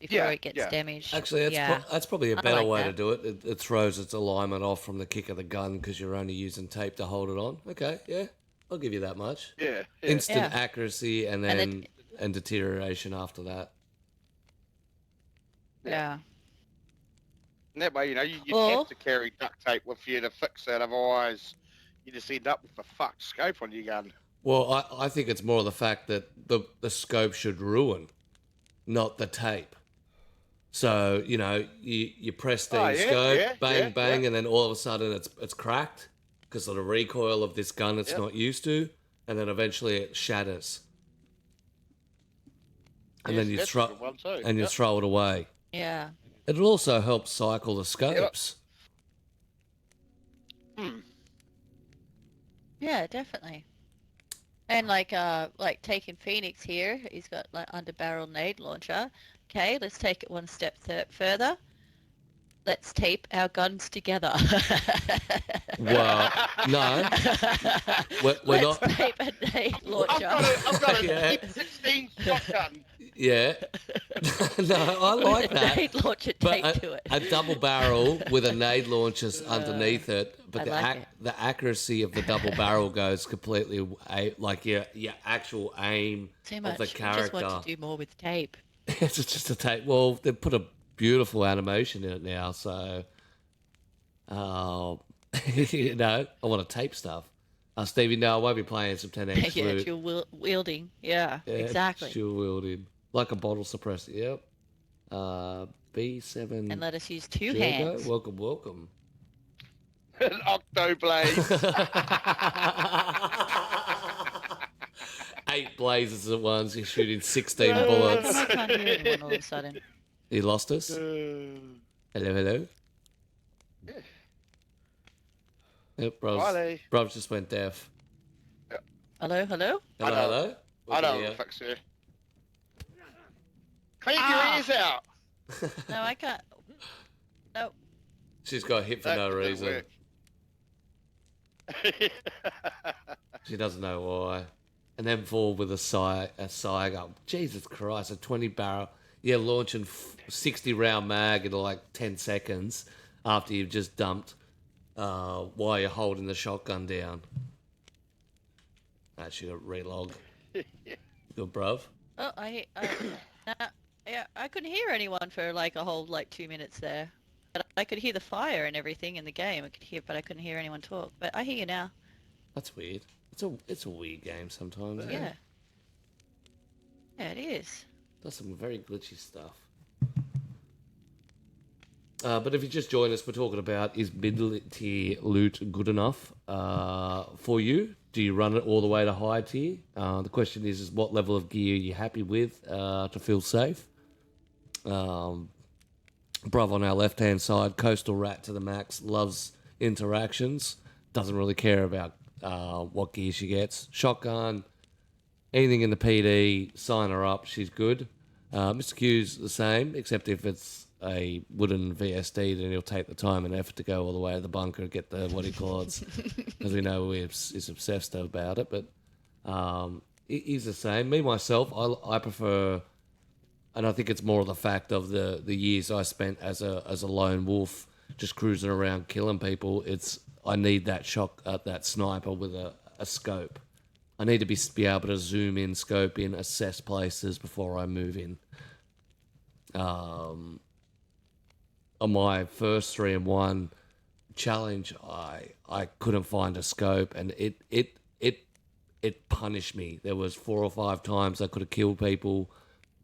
before it gets damaged. Actually, that's probably a better way to do it. It throws its alignment off from the kick of the gun because you're only using tape to hold it on. Okay, yeah, I'll give you that much. Yeah. Instant accuracy and then and deterioration after that. Yeah. And that way, you have to carry duct tape with you to fix it. Otherwise, you just end up with a fucked scope on your gun. Well, I think it's more the fact that the scope should ruin, not the tape. So, you press the scope, bang, and then all of a sudden it's cracked because of the recoil of this gun it's not used to, and then eventually it shatters. And then you throw it away. Yeah. It'll also help cycle the scopes. Yeah, definitely. And like taking Phoenix here, he's got like under barrel nade launcher. Okay, let's take it one step further. Let's tape our guns together. Well, no, we're not. Let's tape a nade launcher. I've got a M16 shotgun. Yeah. No, I like that. Nade launcher taped to it. A double barrel with a nade launcher underneath it, but the accuracy of the double barrel goes completely like your actual aim of the character. I just want to do more with tape. It's just a tape. Well, they put a beautiful animation in it now, so I want to tape stuff. Stevie, no, I won't be playing some 10x. Yeah, dual wielding. Yeah, exactly. Dual wielding. Like a bottle suppressor, yep. B7. And let us use 2 Jergo. hands. Welcome. An Octoblaze. 8 blazes at once, you're shooting 16 bullets. I can't hear anyone all of a sudden. You lost us? Hello? Yep, Riley. Brov's just went deaf. Hello, hello? Hello, I know. hello? I know Yeah. the fix here. Clean your ears out. No, I can't. No. She's got hit for That no didn't reason. work. She doesn't know why. And then fall with a Saiga. Jesus Christ, a 20 barrel. Yeah, launching 60 round mag in like 10 seconds after you've just dumped while you're holding the shotgun down. Actually, got relog. Good, bruv. Oh, yeah, I couldn't hear anyone for like a whole 2 minutes there. But I could hear the fire and everything in the game. I could hear, but I couldn't hear anyone talk. But I hear you now. That's weird. It's a weird game sometimes. Isn't Yeah. it? Yeah, it is. Does some very glitchy stuff. But if you just join us, we're talking about, is mid-tier loot good enough for you? Do you run it all the way to high tier? The question is what level of gear are you happy with to feel safe? Bruv on our left-hand side, Coastal Rat to the max, loves interactions, doesn't really care about what gear she gets. Shotgun, anything in the PD, sign her up, she's good. Mr. Q's the same, except if it's a wooden VSD, then he'll take the time and effort to go all the way to the bunker and get the what he calls, because we know he's obsessed about it. But he's the same. Me myself, I prefer, and I think it's more of the fact of the years I spent as a lone wolf, just cruising around killing people. I need that that sniper with a scope. I need to be able to zoom in, scope in, assess places before I move in. On my first 3-1 challenge, I couldn't find a scope, and it punished me. There was 4 or 5 times I could have killed people,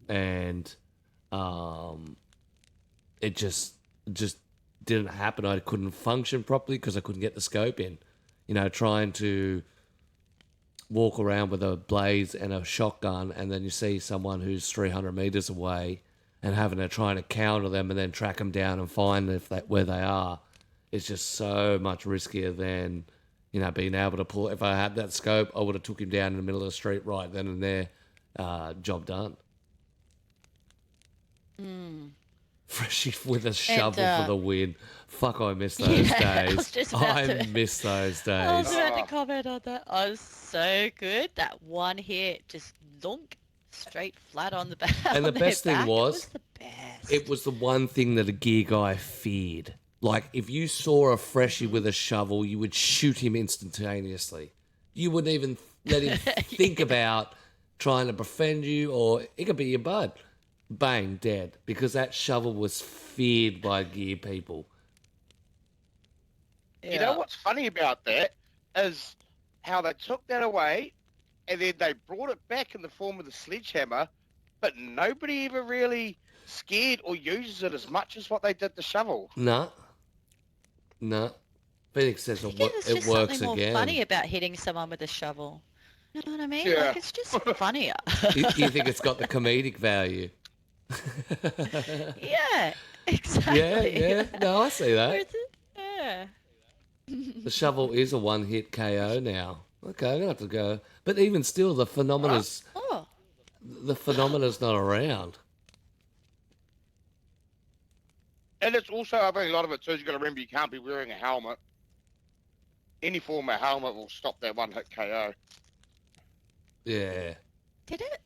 and it just didn't happen. I couldn't function properly because I couldn't get the scope in. You know, trying to walk around with a blaze and a shotgun, and then you see someone who's 300 meters away and having to try to counter them and then track them down and find where they are. It's just so much riskier than, being able to pull. If I had that scope, I would have took him down in the middle of the street right then and there. Job done. Freshie with a shovel for the win. Fuck, I miss those days. I miss those days. I was about to comment on that. I was so good. That one hit, just dunk, straight flat on the back. And the best thing was, the best. it was the one thing that a gear guy feared. Like, if you saw a freshie with a shovel, you would shoot him instantaneously. You wouldn't even let him think about trying to befriend you, or it could be your bud. Bang, dead. Because that shovel was feared by gear people. You know what's funny about that is how they took that away and then they brought it back in the form of the sledgehammer, but nobody ever really scared or uses it as much as what they did the shovel. No. Phoenix says it works There's something more again. funny about hitting someone with a shovel. You know what I mean? Yeah. Like, it's just funnier. You think it's got the comedic value? Yeah, exactly. Yeah. No, I see that. Yeah. The shovel is a one-hit KO now. Okay, I'm gonna have to go. But even still, the phenomena's not around. And it's also, I think a lot of it too, you've got to remember you can't be wearing a helmet. Any form of helmet will stop that one-hit KO. Yeah. Did it?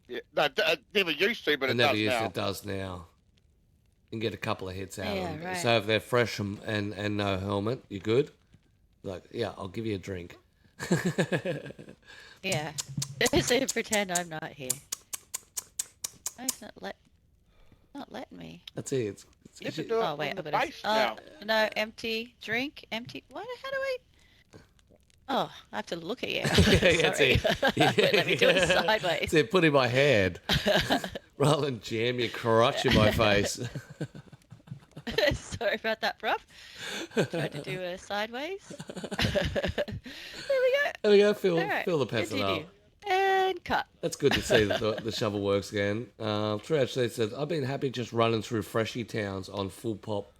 Yeah, no, it never used to, but it does now. It does now. You can get a couple of hits out of them. right. So if they're fresh and no helmet, you're good. Like, yeah, I'll give you a drink. Yeah. So pretend I'm not here. No, it's not letting me. That's it. You have to do it Oh wait, on I'm the gonna. base now. No, empty drink, empty. What? How do I? Oh, I have to look at you. Yeah, that's Sorry. it. Let me do it sideways. That's it. Put in my hand rather than jam your crotch in my face. Sorry about that, bruv. Tried to do a sideways. There we go. There we go. Fill the peasant Continue. up. And cut. That's good to see that the shovel works again. True actually says, I've been happy just running through Freshie towns on full pop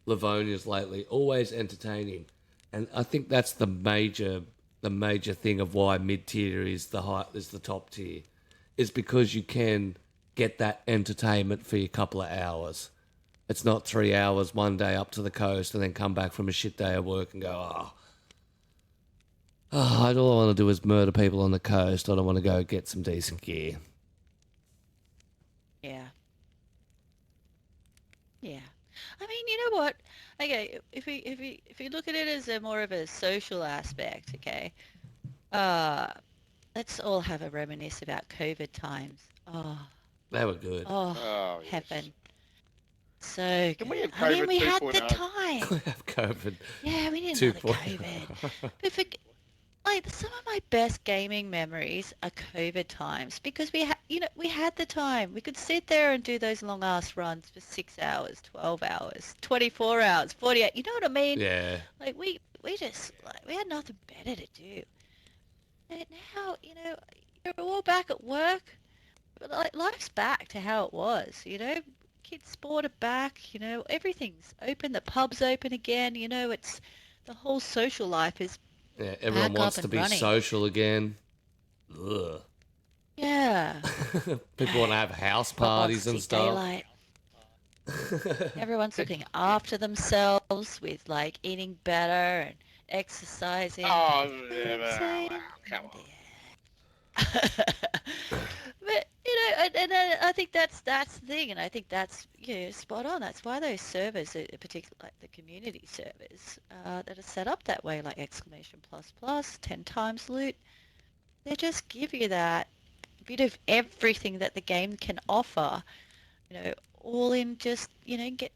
Livonia's lately. Always entertaining, and I think that's the major thing of why mid tier is the top tier, is because you can get that entertainment for a couple of hours. It's not 3 hours one day up to the coast and then come back from a shit day of work and go, all I want to do is murder people on the coast. I don't want to go get some decent gear. Yeah. Yeah. I mean, you know what? Okay, if we look at it as a more of a social aspect, okay, let's all have a reminisce about COVID times. Oh, They were good. oh, Oh, yes. heaven. So Can good. we have I mean, COVID we had the 2.0? time. We have COVID. Yeah, we didn't have the 2.0. COVID. But for, like some of my best gaming memories are COVID times because we had the time. We could sit there and do those long ass runs for 6 hours, 12 hours, 24 hours, 48. You know what I mean? Yeah. Like we just like we had nothing better to do. And now, you're all back at work. But like life's back to how it was, Kids sport are back, everything's open, the pub's open again, it's the whole social life is Yeah, everyone back up wants to and be running. social again. Ugh. Yeah. People want to have house Everyone wants parties to and see stuff. daylight. Everyone's looking after themselves with like eating better and exercising. Oh, Insane. come on. But and I think that's the thing, and I think that's spot on. That's why those servers, particularly like the community servers, that are set up that way, like exclamation plus plus, 10 times loot, they just give you that bit of everything that the game can offer, all in just get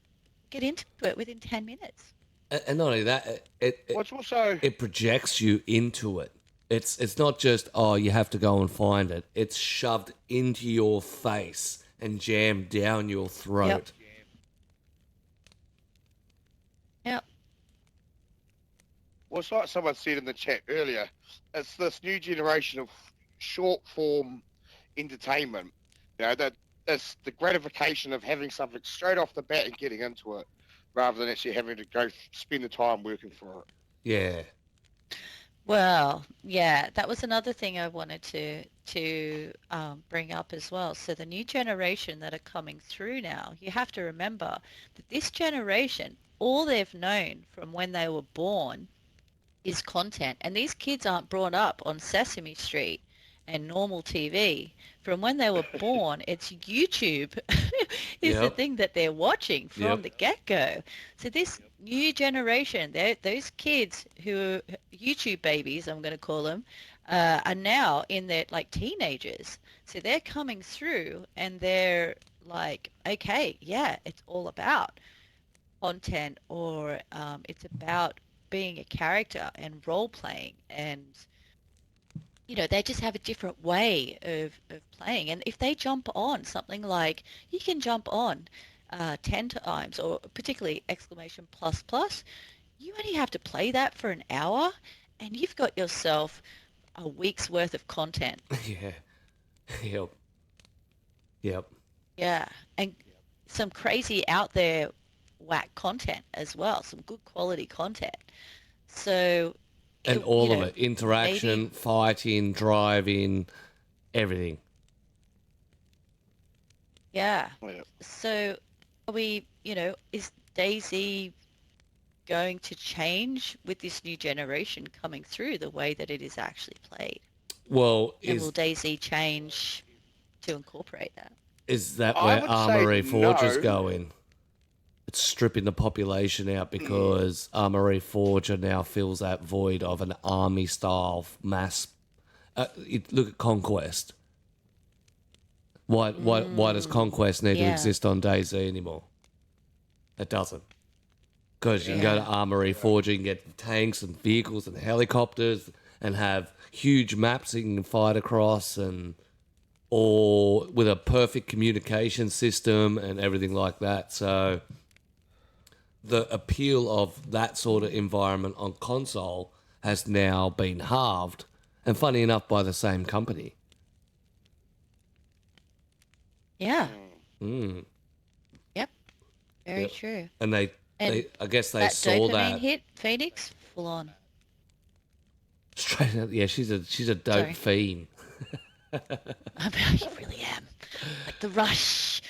into it within 10 minutes. And not only that, What's also it projects you into it. It's not just, you have to go and find it. It's shoved into your face and jammed down your throat. Yep. well, it's like someone said in the chat earlier. It's this new generation of short form entertainment. That's the gratification of having something straight off the bat and getting into it, rather than actually having to go spend the time working for it. Yeah. Well, yeah, that was another thing I wanted to bring up as well. So the new generation that are coming through now, you have to remember that this generation, all they've known from when they were born is content. And these kids aren't brought up on Sesame Street and normal TV. From when they were born, it's YouTube is the Yep. thing that they're watching from Yep. the get-go. So this new generation, those kids who are YouTube babies, I'm going to call them, are now in their like teenagers. So they're coming through and they're like, okay, yeah, it's all about content, or it's about being a character and role playing, and they just have a different way of playing. And if they jump on something like, you can jump on 10 times, or particularly exclamation plus plus, you only have to play that for an hour and you've got yourself a week's worth of content. Yeah. Yep. Yep. Yeah. And some crazy out there whack content as well, some good quality content. So And all of it. Interaction, maybe, fighting, driving, everything. yeah. Yeah. So are we, is DayZ going to change with this new generation coming through the way that it is actually played? Well, And will DayZ change to incorporate that? is that I where would say Armory Forge is no. going? It's stripping the population out because Armory Forger now fills that void of an army-style mass. Look at Conquest. Why does Conquest need to Yeah. exist on DayZ anymore? It doesn't. Because you can go to Armory Forger, you can get tanks and vehicles and helicopters and have huge maps that you can fight across, and or with a perfect communication system and everything like that. So the appeal of that sort of environment on console has now been halved, and funny enough, by the same company. Yeah. Mm. Yep. Very Yep. true. And they And I guess they that saw dopamine that hit, Phoenix, full on. straight out. Yeah, she's a dope Sorry. fiend. I really am. Like the rush.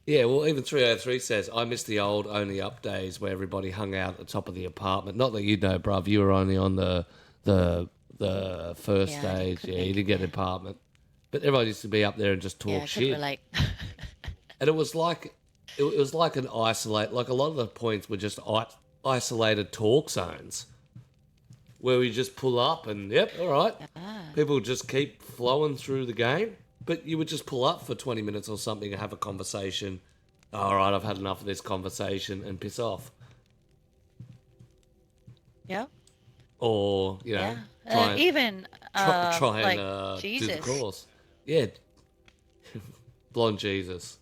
Yeah, well, even 303 says, I miss the old only up days where everybody hung out at the top of the apartment. Not that you know, bruv, you were only on the first Yeah, stage. couldn't Yeah, you make didn't it get an there. apartment. But everybody used to be up there and just Yeah, talk I couldn't shit. relate. And it was like an isolate. Like a lot of the points were just isolated talk zones where we just pull up and yep, all right. Ah. People just keep flowing through the game, but you would just pull up for 20 minutes or something and have a conversation. All right, I've had enough of this conversation and piss off. Yeah. Or Yeah. try Even try like and do the Jesus. course. Yeah, blonde Jesus.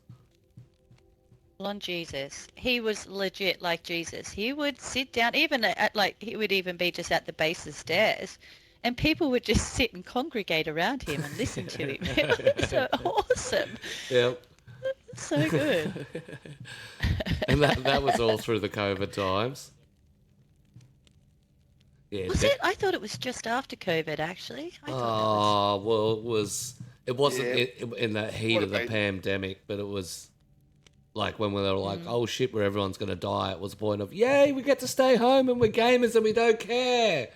On Jesus. He was legit like Jesus. He would sit down, even at like, he would even be just at the base of stairs, and people would just sit and congregate around him and listen to him. It was so awesome. Yep. So good. And that was all through the COVID times. Yeah. Was it? I thought it was just after COVID, actually. I thought Well, it wasn't Yeah. in the heat of the pandemic, but it was like when we were like, oh shit, where everyone's going to die. It was the point of, yay, we get to stay home and we're gamers and we don't care.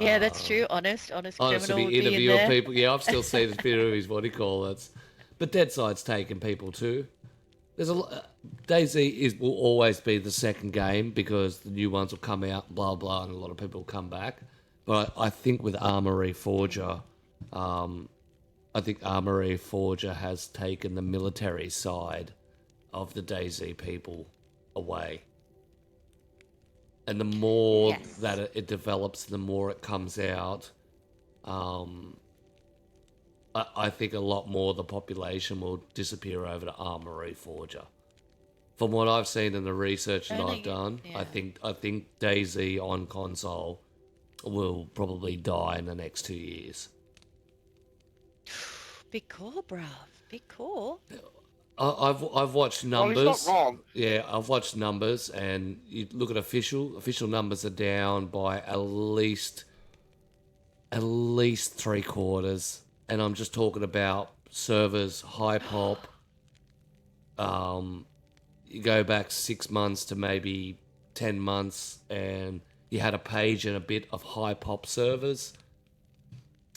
yeah, that's true. Honest criminal Honestly, would be be in interviewing there. people. Yeah, I've still seen a bit of his, what do you call it? But Deadside's taking people too. There's DayZ will always be the second game because the new ones will come out, blah blah, and a lot of people will come back. But I think with Armory Forger, I think Armory Forger has taken the military side of the DayZ people away. And the more that it develops, the more it comes out. I think a lot more of the population will disappear over to Armory Forger. From what I've seen in the research that I've done, I think DayZ on console will probably die in the next 2 years. Big call, bruv. Big call. I've watched numbers. Well, he's not wrong. Yeah, I've watched numbers, and you look at official numbers are down by at least 3/4. And I'm just talking about servers, high pop. You go back 6 months to maybe 10 months, and you had a page and a bit of high pop servers.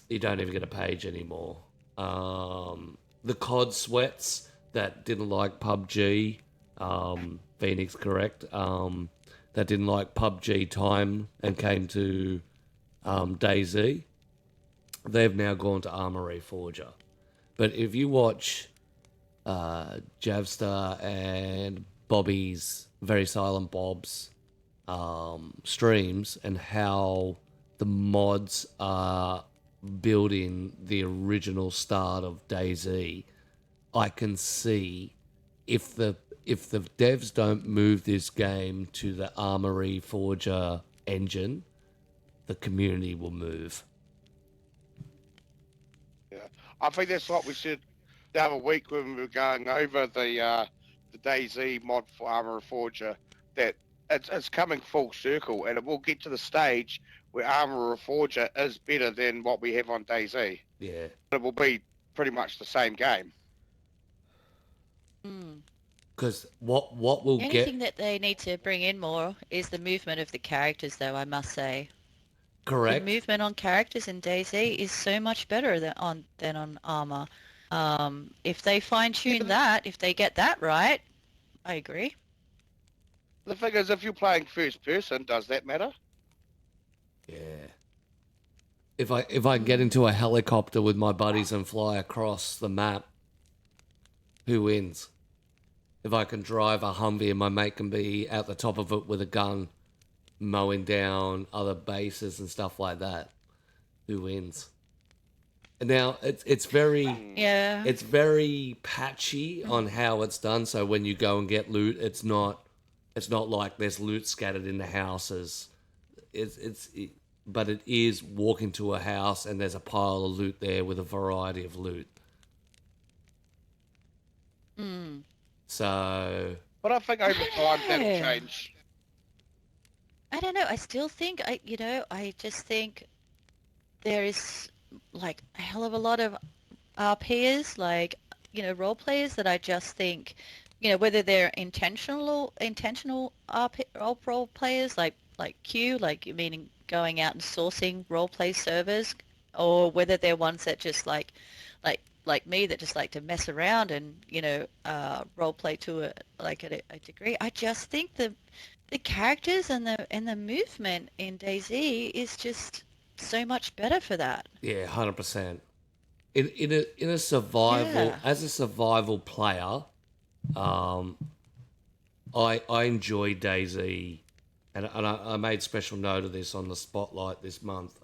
You don't even get a page anymore. The COD sweats that didn't like PUBG, Phoenix, correct? That didn't like PUBG time and came to DayZ. They've now gone to Armory Forger. But if you watch Javstar and Bobby's, Very Silent Bob's streams and how the mods are building the original start of DayZ, I can see if the devs don't move this game to the Armory Forger engine, the community will move. I think that's what we said the other week when we were going over the DayZ mod for Armour Forger, that it's coming full circle, and it will get to the stage where Armour Forger is better than what we have on DayZ. Yeah. It will be pretty much the same game. Because what will Anything that they need to bring in more is the movement of the characters, though, I must say. correct? The movement on characters in DayZ is so much better than on Armor. If they fine-tune that, if they get that right, I agree. The thing is, if you're playing first person, does that matter? Yeah. If I can get into a helicopter with my buddies and fly across the map, who wins? If I can drive a Humvee and my mate can be at the top of it with a gun, mowing down other bases and stuff like that, who wins? And now it's very it's very patchy on how it's done. So when you go and get loot, it's not like there's loot scattered in the houses. But it is walk into a house and there's a pile of loot there with a variety of loot. Mm. So But I think over time that'll Yeah. change. I don't know. I still think I just think there is like a hell of a lot of RPers, like role players that I just think, whether they're intentional role players like Q, like meaning going out and sourcing role play servers, or whether they're ones that just like me that just like to mess around and role play to a degree. I just think the characters and the movement in DayZ is just so much better for that. yeah, 100%. In a survival Yeah. as a survival player, I enjoy DayZ, and I made special note of this on the spotlight this month,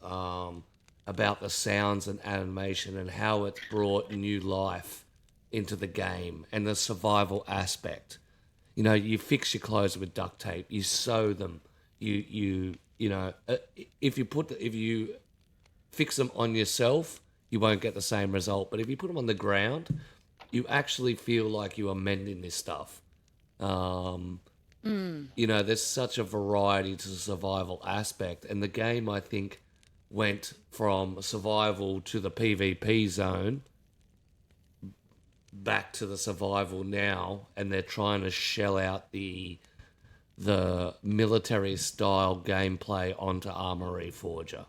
about the sounds and animation and how it's brought new life into the game and the survival aspect. You fix your clothes with duct tape, you sew them, if you fix them on yourself, you won't get the same result. But if you put them on the ground, you actually feel like you are mending this stuff. There's such a variety to the survival aspect, and the game, I think, went from survival to the PvP zone back to the survival now, and they're trying to shell out the military style gameplay onto Armory Forger.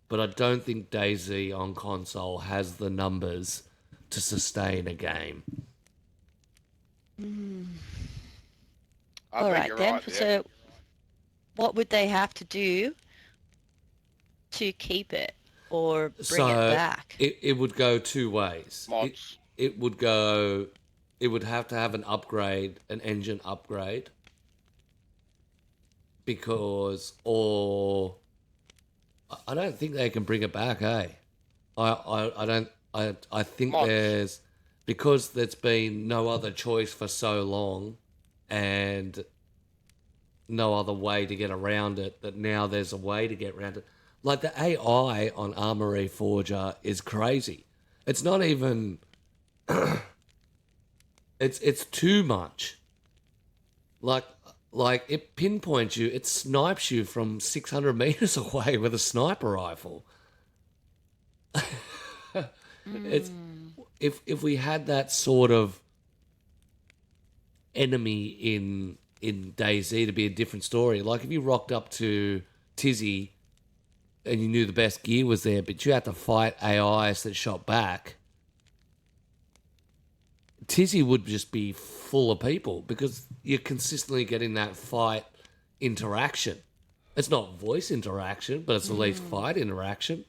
But I don't think DayZ on console has the numbers to sustain a game. I All think right you're then. right there. So what would they have to do to keep it or bring it So back? it would go two ways. Mods. It would have to have an engine upgrade, or I don't think they can bring it back, eh? I don't. I think Mods. because there's been no other choice for so long, and no other way to get around it, that now there's a way to get around it. Like the AI on Armory Forger is crazy. It's not even. It's too much. Like it pinpoints you. It snipes you from 600 meters away with a sniper rifle. It's if we had that sort of enemy in DayZ, to be a different story. Like if you rocked up to Tizzy and you knew the best gear was there, but you had to fight AIs that shot back, Tizzy would just be full of people because you're consistently getting that fight interaction. It's not voice interaction, but it's at least fight interaction.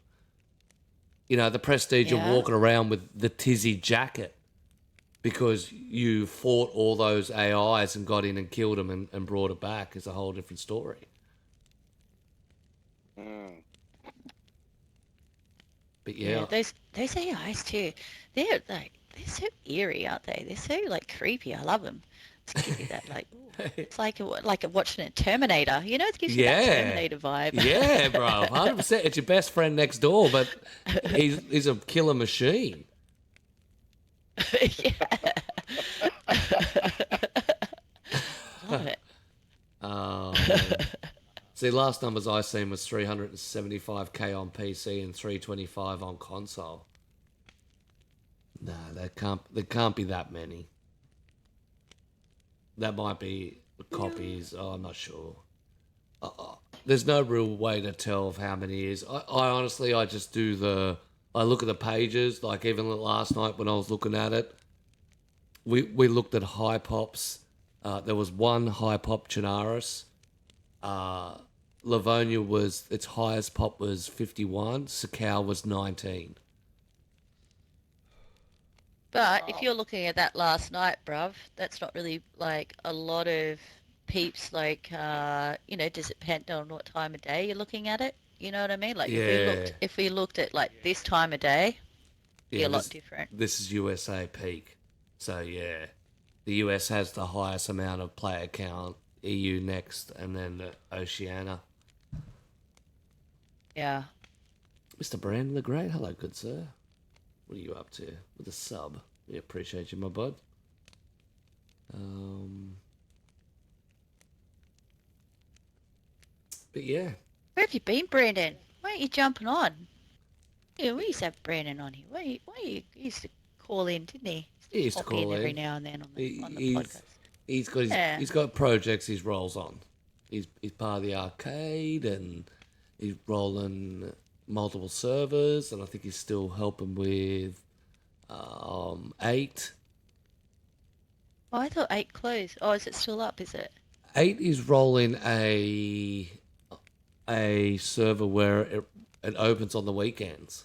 The prestige of Yeah. walking around with the Tizzy jacket because you fought all those AIs and got in and killed them and brought it back is a whole different story. Mm. But Yeah, yeah, those AIs too. They're so eerie, aren't they? They're so like creepy. I love them. It gives you that it's like watching a Terminator. It gives you that yeah, Terminator vibe. yeah, bro, 100%. It's your best friend next door, but he's a killer machine. Yeah. Love it. Man. See, last numbers I seen was 375k on PC and 325 on console. No, there can't be that many. That might be copies. Oh, I'm not sure. There's no real way to tell of how many is. I honestly, I just I look at the pages. Like even last night when I was looking at it, we looked at high pops. There was one high pop Chinaris. Livonia was its highest pop was 51. Sakhal was 19. But if you're looking at that last night, bruv, that's not really like a lot of peeps. Like, does it depend on what time of day you're looking at it? You know what I mean? Like, Yeah, if we looked at like this time of day, be yeah. a lot different. This is USA peak. So yeah, the US has the highest amount of player count. EU next, and then Oceania. Yeah. Mr. Brandon the Great, hello, good sir. What are you up to with a sub? We appreciate you, my bud. But yeah. Where have you been, Brandon? Why aren't you jumping on? Yeah, we used to have Brandon on here. He used to call in, didn't he? He used to Pop in call every in. now and then on the podcast. He's got projects he rolls on. He's part of the arcade and he's rolling multiple servers, and I think he's still helping with 8. Oh, I thought 8 closed. Oh, is it still up? Is it? 8 is rolling a server where it opens on the weekends.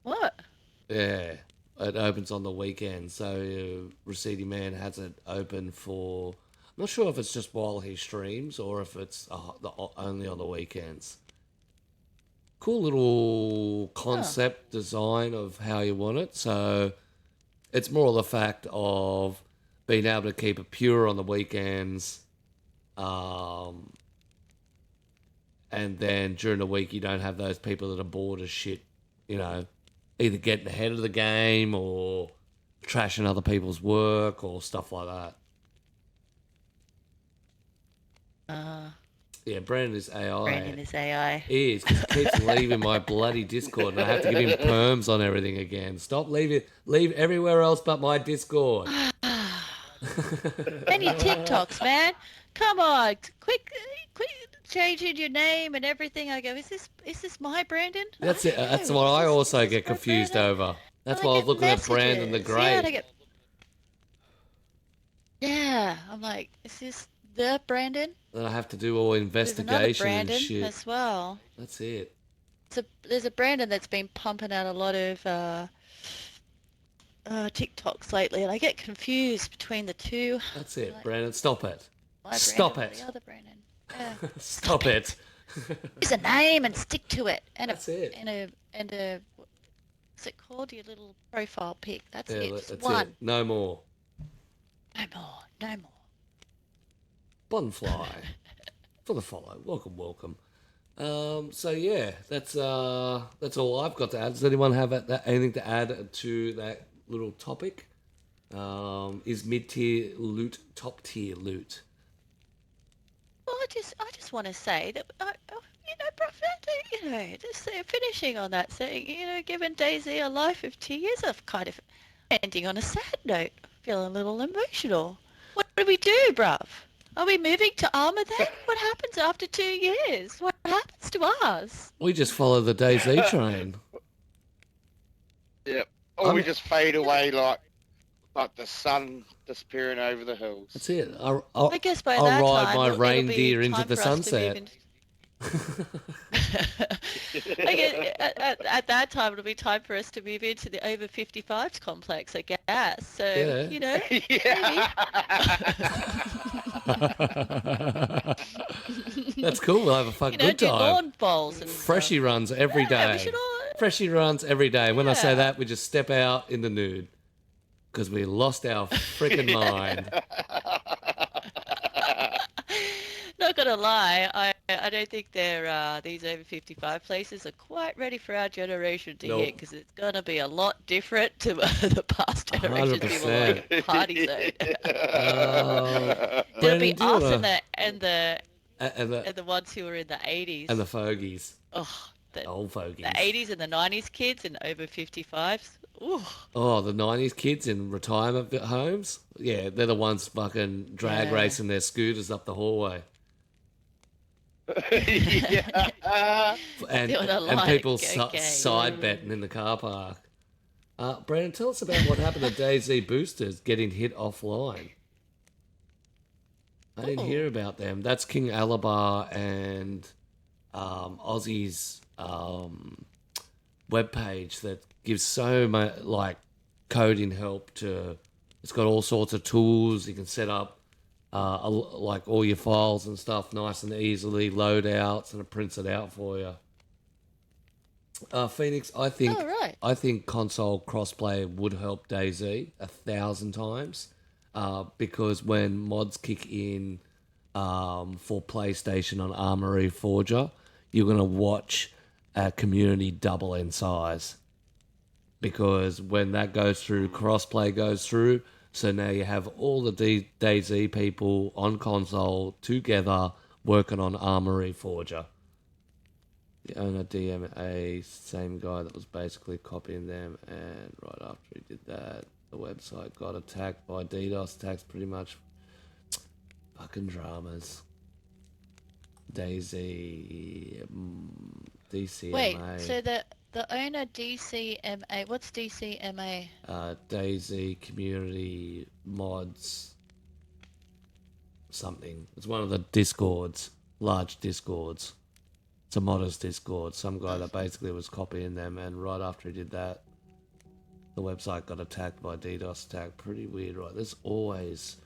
What? Yeah, it opens on the weekend. So Receding Man has it open for. I'm not sure if it's just while he streams or if it's only on the weekends. Cool little concept design of how you want it. So it's more the fact of being able to keep it pure on the weekends. And then during the week, you don't have those people that are bored as shit, either getting ahead of the game or trashing other people's work or stuff like that. Yeah, Brandon is AI. Brandon is AI. He is, 'cause he keeps leaving my bloody Discord, and I have to give him perms on everything again. Stop, leave everywhere else but my Discord. And your TikToks, man. Come on, quick, changing your name and everything. I go, is this my Brandon? That's it. That's what I also get confused over. That's why I was looking at Brandon the Great. Yeah, I'm like, is this the Brandon? Then I have to do all investigation and shit. As well. That's it. There's a Brandon that's been pumping out a lot of TikToks lately, and I get confused between the two. That's it, Brandon. Stop it. Stop Brandon, it. The other Brandon. Yeah. Stop it. Use a name and stick to it. And that's it. And a what's it called? Your little profile pic. That's it. That's one. It. No more. No more. Bonfly for the follow. Welcome. So yeah, that's all I've got to add. Does anyone have anything to add to that little topic? Is mid-tier loot top-tier loot? Well, I just want to say that just finishing on that, saying given DayZ a life of 2 years, I've kind of ending on a sad note, feeling a little emotional. What do we do, bruv? Are we moving to Armour then? What happens after 2 years? What happens to us? We just follow the DayZ train. Yep. Or we just fade away like the sun disappearing over the hills. That's it. I guess by I'll that ride time, my reindeer into the sunset. I guess at that time it'll be time for us to move into the over 55s complex, I guess. So Yeah. That's cool. We'll have a good time. Do lawn bowls and Freshie runs every day. Freshie runs every day. When I say that, we just step out in the nude because we lost our freaking mind. Not gonna lie, I don't think these over 55 places are quite ready for our generation to hit, because it's gonna be a lot different to the past generations. 100%. People like party zone. There'll be us and the ones who were in the 80s and the fogies. Oh, the old fogies. The 80s and the 90s kids and over 55s. Ooh. Oh, the 90s kids in retirement homes. Yeah, they're the ones fucking drag racing their scooters up the hallway. and people side betting in the car park. Brandon, tell us about what happened to DayZ boosters getting hit offline. I didn't hear about them. That's King Alabar and Aussie's webpage that gives so much coding help to. It's got all sorts of tools. You can set up all your files and stuff nice and easily, loadouts, and it prints it out for you. Phoenix, I think console crossplay would help DayZ 1,000 times, because when mods kick in for PlayStation on Armory Forger, you're going to watch a community double in size. because when that goes through, crossplay goes through. So now you have all the DayZ people on console together working on Armory Forger. The owner DMA, same guy that was basically copying them, and right after he did that, the website got attacked by DDoS attacks, pretty much. Fucking dramas. DayZ, DCMA. Wait, so the owner DCMA, what's DCMA? DayZ Community Mods something. It's one of the discords, large discords. It's a modders discord. Some guy that basically was copying them, and right after he did that, the website got attacked by DDoS attack. Pretty weird, right? There's always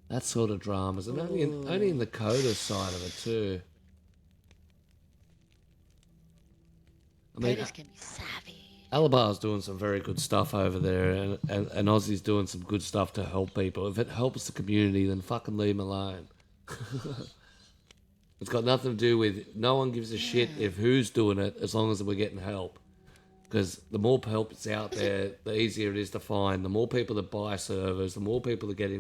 that sort of dramas, and only in the coder side of it too. I mean, Coders can be savvy. Alabar's doing some very good stuff over there, and Aussie's doing some good stuff to help people. If it helps the community, then fucking leave him alone. It's got nothing to do with, no one gives a shit if who's doing it, as long as we're getting help. Because the more help that's out there, the easier it is to find. The more people that buy servers, the more people that get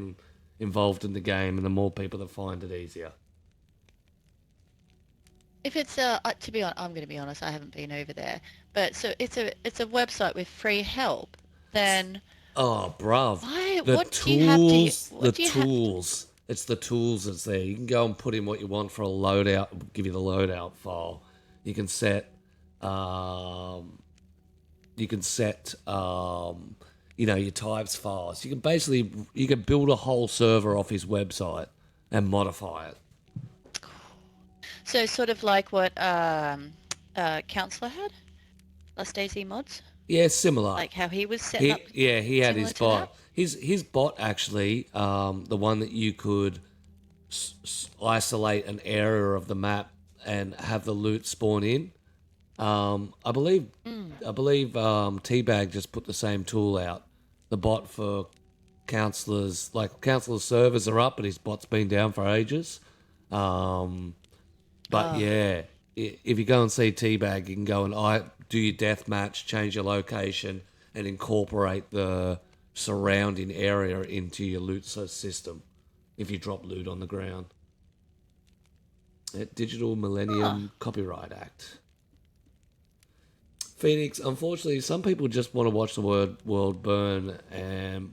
involved in the game, and the more people that find it easier. If it's to be honest, I'm going to be honest, I haven't been over there, but so it's a website with free help. Then oh, bruv, why? the What tools, do you have to? the tools. It's the tools that's there. You can go and put in what you want for a loadout. Give you the loadout file. You can set. You can set. Your types files. You can basically build a whole server off his website and modify it. So sort of like what Counselor had, last DayZ mods. Yeah, similar. Like how he was setting up. Yeah, he had his similar to bot. His bot actually, the one that you could isolate an area of the map and have the loot spawn in. I believe Teabag just put the same tool out. The bot for counselors, like counselors' servers are up, but his bot's been down for ages. But yeah, if you go and see Teabag, you can go and do your death match, change your location, and incorporate the surrounding area into your loot system if you drop loot on the ground. Digital Millennium Copyright Act. Phoenix, unfortunately, some people just want to watch the world burn and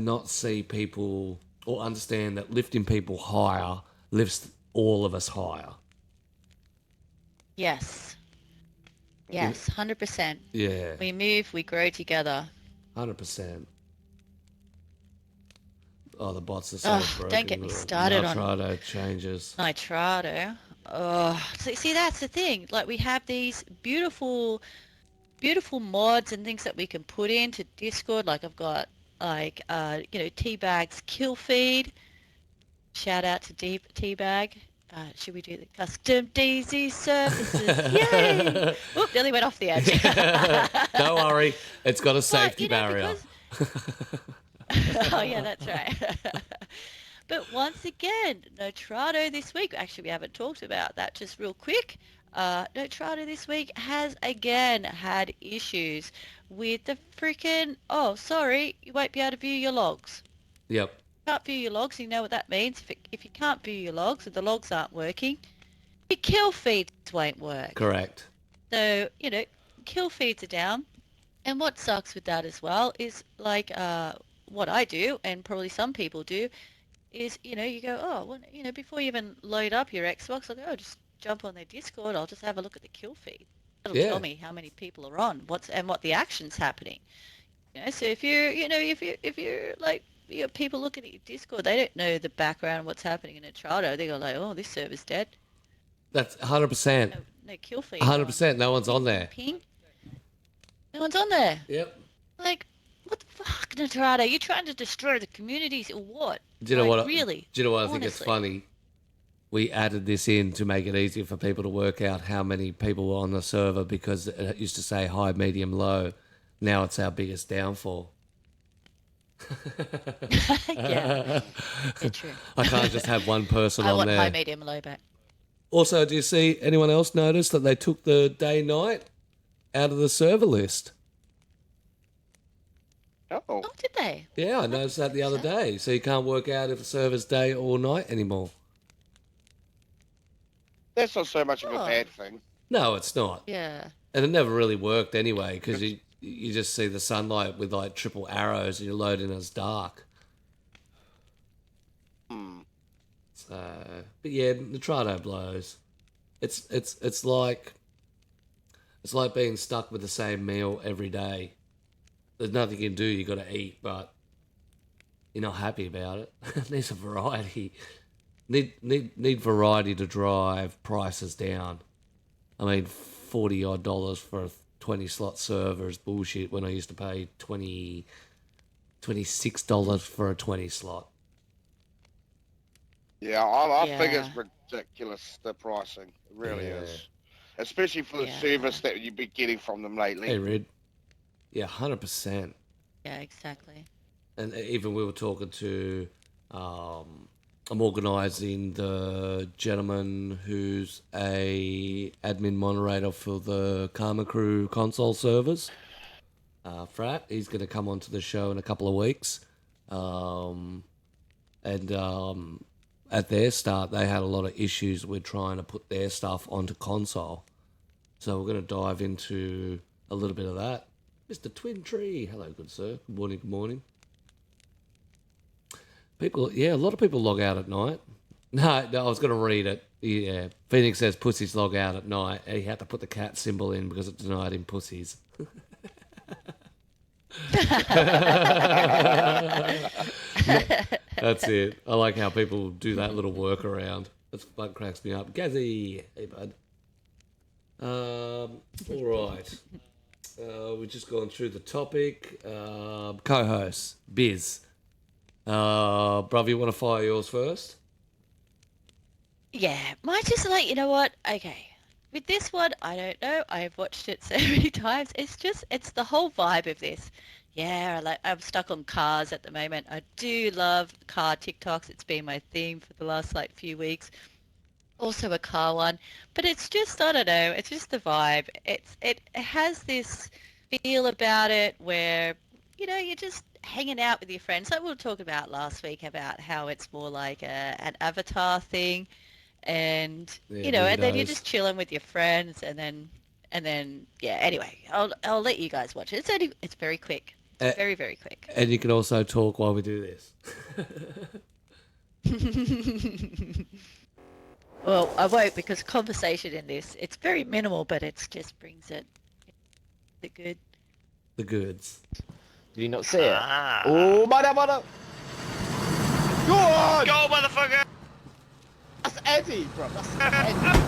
not see people or understand that lifting people higher lifts all of us higher. Yes. Yes, 100%. Yeah. We move, we grow together. 100%. Oh, the bots are so broken. Don't get me started on Nitrado changes. Nitrado. Oh, see, that's the thing. Like, we have these beautiful mods and things that we can put into Discord. Like, I've got, Teabag's kill feed. Shout out to Teabag. Should we do the custom DayZ services? Yay! Whoop, nearly went off the edge. Don't worry. It's got a safety barrier. Oh, yeah, that's right. But once again, Nitrado this week, actually we haven't talked about that just real quick. Nitrado this week has again had issues with the freaking, you won't be able to view your logs. Yep. Can't view your logs, you know what that means. If you can't view your logs, if the logs aren't working, your kill feeds won't work. Correct. So, kill feeds are down. And what sucks with that as well is like what I do, and probably some people do, is, you go, before you even load up your Xbox, I'll go, just jump on their Discord, I'll just have a look at the kill feed. It'll tell me how many people are on, what the action's happening. So if you're like, people looking at your Discord, they don't know the background, what's happening in Nitrado. They go like, oh, this server's dead. That's 100%. No kill feed. 100%. No one's on there. Ping. No one's on there. Yep. Like, what the fuck, Nitrado? You trying to destroy the communities or what? Do you know what? Really? Do you know what honestly. I think it's funny? We added this in to make it easier for people to work out how many people were on the server because it used to say high, medium, low. Now it's our biggest downfall. Yeah, true. I can't just have one person on there. I want high, medium, low back. Also, do you see anyone else notice that they took the day-night out of the server list? Oh, Oh, did they? Yeah, I noticed that the other day. So you can't work out if the server's day or night anymore. that's not so much of a Oh. bad thing. No, it's not. Yeah. And it never really worked anyway, because you just see the sunlight with like triple arrows and you're loading as dark. So, but yeah, Nitrado blows. It's like being stuck with the same meal every day. There's nothing you can do. You got to eat, but you're not happy about it. There's a variety. Need variety to drive prices down. I mean, $40 for a 20-slot server is bullshit when I used to pay $26 for a 20-slot. Yeah, I think Yeah. it's ridiculous, the pricing. It really Yeah. is. Especially for the Yeah. service that you've been getting from them lately. Hey, Red. Yeah, 100%. Yeah, exactly. And even we were talking to, I'm organising the gentleman who's a admin moderator for the Karma Crew console servers. Frat, he's going to come onto the show in a couple of weeks. At their start, they had a lot of issues with trying to put their stuff onto console. So we're going to dive into a little bit of that. Mr. Twin Tree. Hello, good sir. Good morning, good morning. People, yeah, a lot of people log out at night. No, I was going to read it. Yeah, Phoenix says pussies log out at night. He had to put the cat symbol in because it denied him pussies. That's it. I like how people do that little workaround. That's what cracks me up. Gazzy, hey bud. All right. We've just gone through the topic. Co-host, Biz. Bruv, you want to fire yours first? Yeah, might just like, you know what? Okay. With this one, I don't know. I've watched it so many times. It's the whole vibe of this. Yeah, I'm stuck on cars at the moment. I do love car TikToks. It's been my theme for the last few weeks. Also a car one, but it's just, I don't know, it's just the vibe. It has this feel about it where, you're just hanging out with your friends. Like we were talking about last week about how it's more like an avatar thing, and Yeah, and then you're weirdos. just chilling with your friends, and then yeah. Anyway, I'll let you guys watch it. It's very quick. It's very, very quick. And you can also talk while we do this. Well, I won't, because conversation in this, it's very minimal, but it just brings it the good. The goods. Do you not see it? Oh, mother! Go on! Go, motherfucker! That's Eddie, bro. That's Eddie.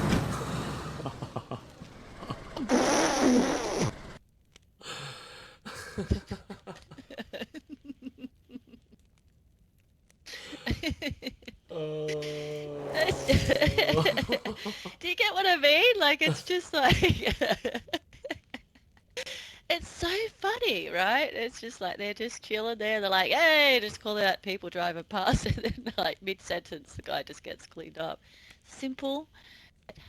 Do you get what I mean? Like, it's just like, it's so funny, right? It's just like they're just chilling there. They're like, hey, just call out people driving past, and then like mid-sentence, the guy just gets cleaned up. Simple,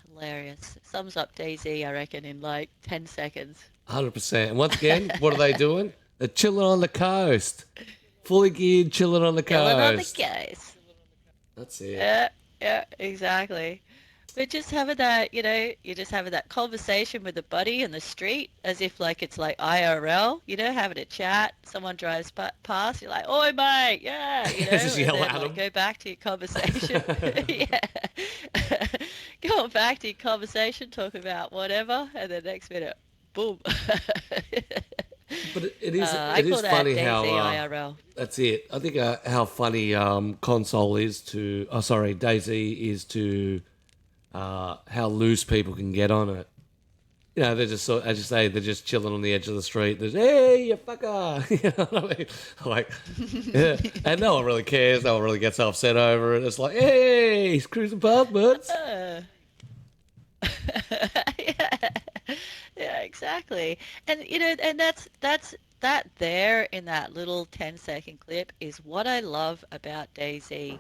hilarious. Sums up DayZ, I reckon, in like 10 seconds. 100%. And once again, what are they doing? They're chilling on the coast. Fully geared, chilling on the Chilling on the coast. guys. That's it. Yeah, exactly. But just having that, you're just having that conversation with a buddy in the street as if like it's like IRL, having a chat. Someone drives past, you're like, oi, mate, yeah, Just and yell then, at like, them. go back to your conversation. Yeah. Go back to your conversation, talk about whatever, and the next minute, boom. But it is I it call is that funny DayZ how IRL. that's it. I think how funny console is to DayZ is to how loose people can get on it. They're just as you say, they're just chilling on the edge of the street. There's, hey, you fucker. You know what I mean? Like, yeah. And no one really cares. No one really gets upset over it. It's like, hey, he's cruising past, buds. Yeah, exactly. And and that's that there in that little 10-second clip is what I love about DayZ.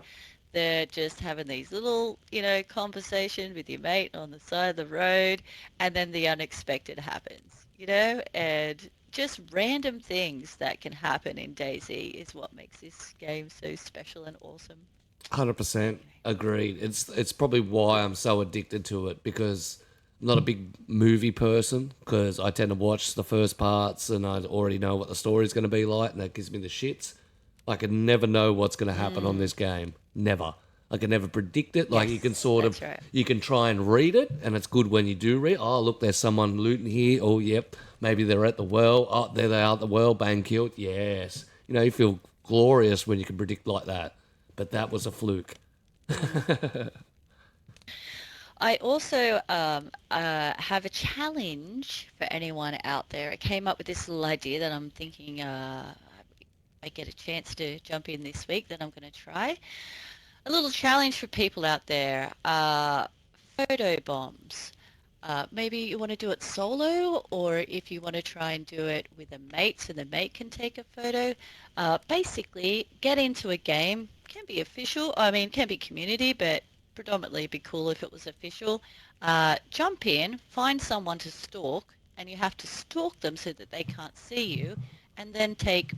They're just having these little, conversations with your mate on the side of the road, and then the unexpected happens, and just random things that can happen in DayZ is what makes this game so special and awesome. 100% agreed. It's probably why I'm so addicted to it, because I'm not a big movie person, because I tend to watch the first parts and I already know what the story's going to be like, and that gives me the shits. I can never know what's going to happen on this game. Never. I can never predict it. Like, Yes, you can sort of, that's right. you can try and read it, and it's good when you do read. Oh, look, there's someone looting here. Oh, yep. Maybe they're at the well. Oh, there they are at the well, bang, killed. Yes. You know, you feel glorious when you can predict like that. But that was a fluke. I also have a challenge for anyone out there. I came up with this little idea that I'm thinking I get a chance to jump in this week that I'm going to try. A little challenge for people out there. Photo bombs. Maybe you want to do it solo, or if you want to try and do it with a mate so the mate can take a photo. Basically, get into a game. Can be official. I mean, can be community, but predominantly it'd be cool if it was official. Jump in, find someone to stalk, and you have to stalk them so that they can't see you, and then take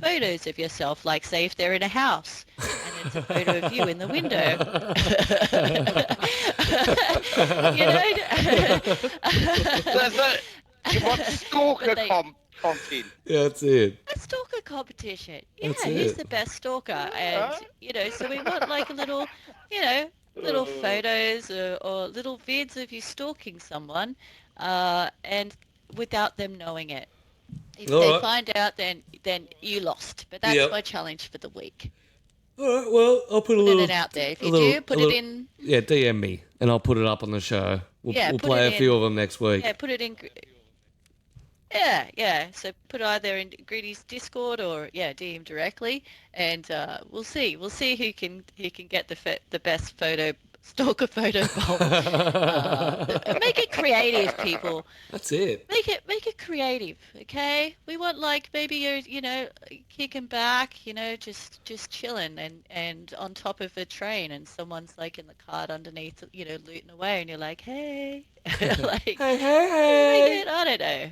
photos of yourself, like say if they're in a house and it's a photo of you in the window. You know? You want stalker They- content. Yeah, that's it. A stalker competition. Yeah, That's who's it. the best stalker? And, Alright. you know, so we want like a little, you know, little photos or little vids of you stalking someone and without them knowing it. If All they right. find out, then you lost. But that's Yep. my challenge for the week. All right, well, I'll put a Put little... it out there. If a you little- do, put a it little- in. Yeah, DM me, and I'll put it up on the show. We'll Yeah, put play it a few in- of them next week. Yeah, put it in. Yeah. So put either in Greedy's Discord or DM directly, and we'll see. We'll see who can get the best stalker photo bomb. Make it creative, people. That's it. Make it creative, okay? We want like maybe you're kicking back, just chilling and on top of a train, and someone's like in the cart underneath, looting away, and you're like, hey, like, Hey. I don't know.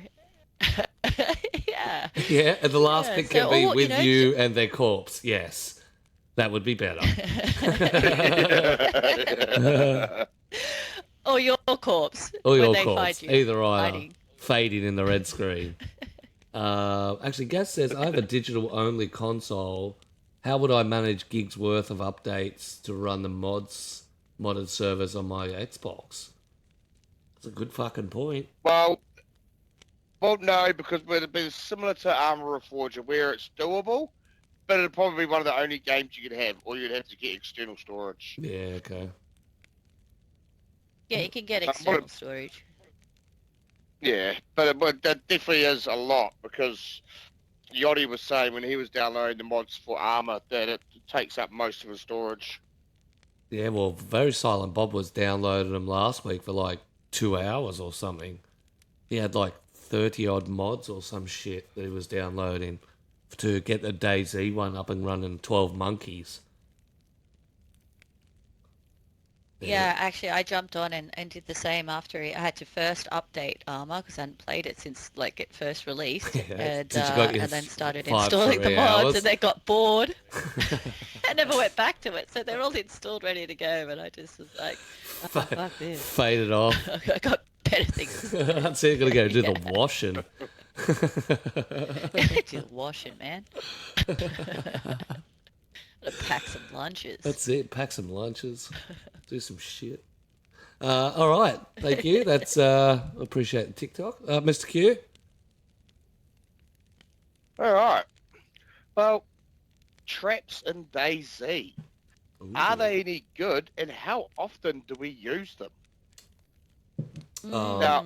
Yeah. Yeah, and the last Yeah, pick can so be all, with you and their corpse. Yes, that would be better. Or your corpse. Or when your they corpse. find you Either either. hiding. Fading in the red screen. Actually, Gaz says, I have a digital-only console. How would I manage gigs worth of updates to run the modded servers on my Xbox? That's a good fucking point. Well, no, because it'd be similar to Armour Reforger, where it's doable, but it'd probably be one of the only games you could have, or you'd have to get external storage. Yeah, okay. Yeah, you can get What external storage. Yeah, but that definitely is a lot, because Yachty was saying when he was downloading the mods for Armour that it takes up most of his storage. Yeah, well, Very Silent Bob was downloading them last week for like 2 hours or something. He had like 30-odd mods or some shit that he was downloading to get the DayZ one up and running, 12 monkeys. Yeah, actually, I jumped on and did the same after I had to first update Armour because I hadn't played it since like it first released, Yeah, and since you got your then started 5 installing the free mods, hours. and they got bored. I never went back to it, so they're all installed, ready to go, and I just was like, oh, fuck this. Faded off. I got better things. That's it, gotta go do the washing. Just washing, man. Gotta pack some lunches. That's it, pack some lunches, do some shit. All right, thank you. That's appreciate the TikTok. Mr. Q? All right. Well, traps in DayZ. Are they any good, and how often do we use them? Now,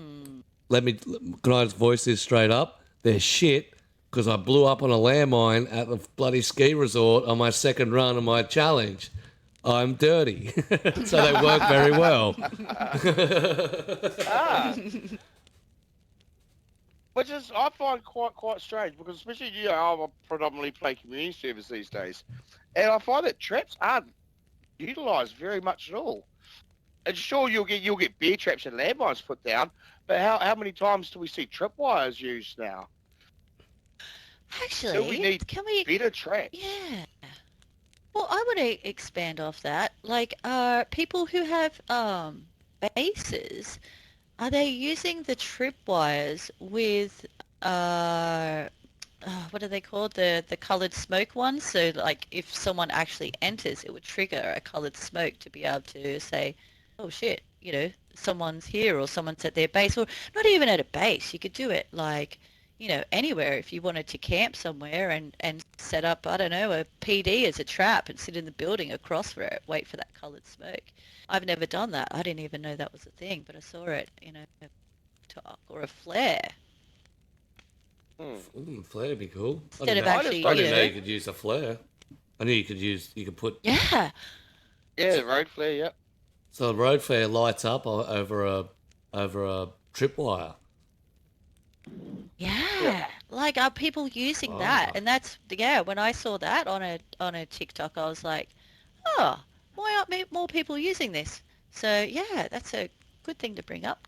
Can I just voice this straight up? They're shit because I blew up on a landmine at the bloody ski resort on my second run of my challenge. I'm dirty, so they work very well. which is I find quite strange, because especially I predominantly play community service these days, and I find that traps aren't utilised very much at all. And sure, you'll get bear traps and landmines put down, but how many times do we see tripwires used now? Actually, we need can we? better traps. Yeah. Well, I want to expand off that. Like, people who have bases, are they using the tripwires with what are they called? The colored smoke ones. So like if someone actually enters, it would trigger a colored smoke to be able to say, oh shit, someone's here or someone's at their base, or not even at a base. You could do it like, anywhere if you wanted to camp somewhere and set up, I don't know, a PD as a trap and sit in the building across for it, wait for that colored smoke. I've never done that. I didn't even know that was a thing, but I saw it, talk or a flare. Flare would be cool. Instead of I actually, didn't know you could use a flare. I knew you could put... Yeah. Yeah, the road flare, yep. So a road flare lights up over a tripwire. Yeah. Like, are people using that? And that's, when I saw that on a TikTok, I was like, oh, why aren't more people using this? So, yeah, that's a good thing to bring up,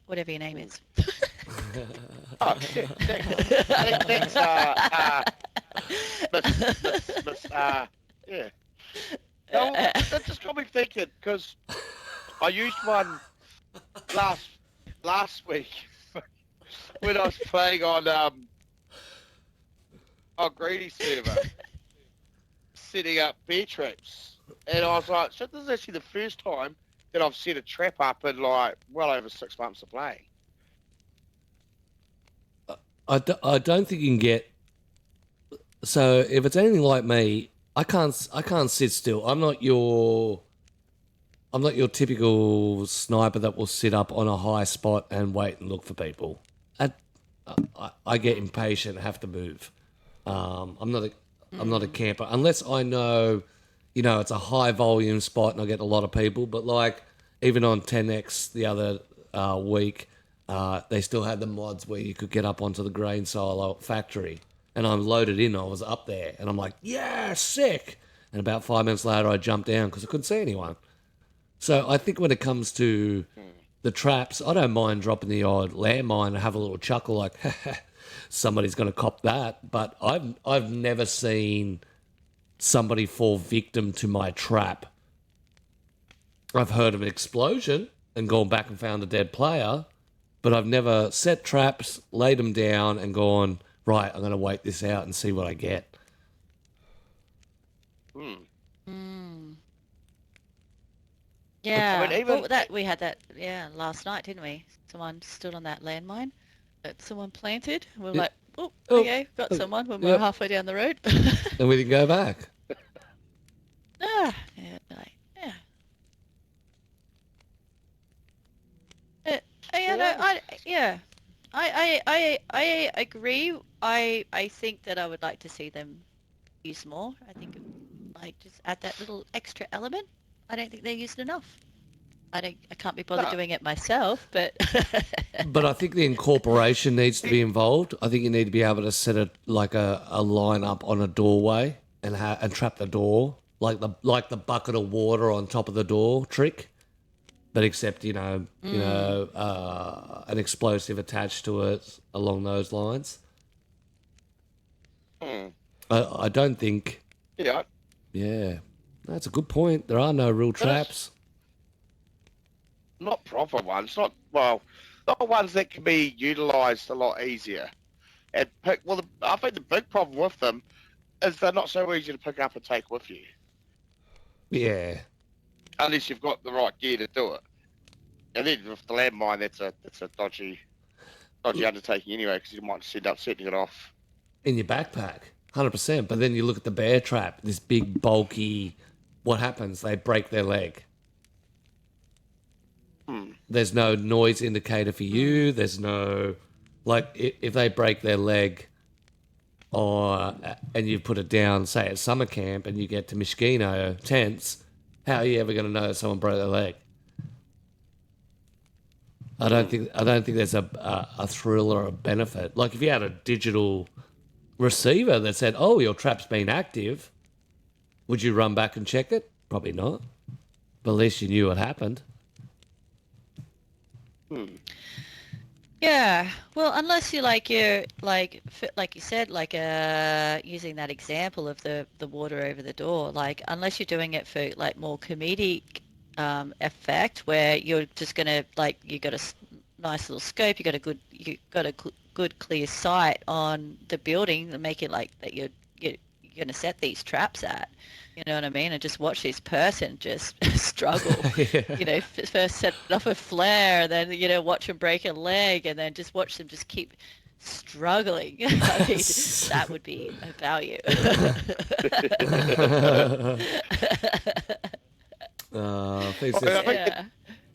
whatever your name is. Oh, shit. Thanks, yeah. No, that just got me thinking, because I used one last week when I was playing on Greedy server, setting up bear traps. And I was like, so this is actually the first time that I've set a trap up in like well over 6 months of playing. I don't think you can get... So if it's anything like me, I can't sit still. I'm not your typical sniper that will sit up on a high spot and wait and look for people. I get impatient and have to move. I'm not a camper unless I know, it's a high volume spot and I get a lot of people. But like even on 10X the other week, they still had the mods where you could get up onto the grain silo factory. And I'm loaded in. I was up there, and I'm like, yeah, sick. And about 5 minutes later, I jumped down because I couldn't see anyone. So I think when it comes to the traps, I don't mind dropping the odd landmine and have a little chuckle like, somebody's going to cop that. But I've never seen somebody fall victim to my trap. I've heard of an explosion and gone back and found a dead player, but I've never set traps, laid them down, and gone, right, I'm going to wait this out and see what I get. Yeah, I mean, even... we had that, last night, didn't we? Someone stood on that landmine that someone planted. We're like, oh, okay, got someone when we were halfway down the road. And we didn't go back. Yeah. I agree. I think that I would like to see them use more. I think like just add that little extra element. I don't think they're used enough. I can't be bothered doing it myself, but But I think the incorporation needs to be involved. I think you need to be able to set a line up on a doorway and trap the door like the bucket of water on top of the door trick. But except, an explosive attached to it along those lines. I don't think... Yeah. Yeah. That's a good point. There are no real traps. Not proper ones. Not ones that can be utilised a lot easier. And I think the big problem with them is they're not so easy to pick up and take with you. Yeah. Unless you've got the right gear to do it. And then with the landmine, that's a dodgy undertaking anyway, because you might end up setting it off in your backpack, 100%. But then you look at the bear trap, this big, bulky... What happens? They break their leg. There's no noise indicator for you. There's no... Like, if they break their leg and you put it down, say, at summer camp, and you get to Mishkino tents, how are you ever going to know someone broke their leg? I don't think there's a thrill or a benefit. Like, if you had a digital receiver that said, oh, your trap's been active... Would you run back and check it? Probably not. But at least you knew what happened. Yeah, well, unless you're like you said, like using that example of the water over the door, like unless you're doing it for like more comedic effect, where you're just gonna like you got a nice little scope, you got a good clear sight on the building to make it like that you're gonna set these traps at. You know what I mean? And just watch this person just struggle. Yeah. You know, first set off a flare, then, you know, watch them break a leg, and then just watch them just keep struggling. I mean, that would be a value. Thanks, I think Yeah.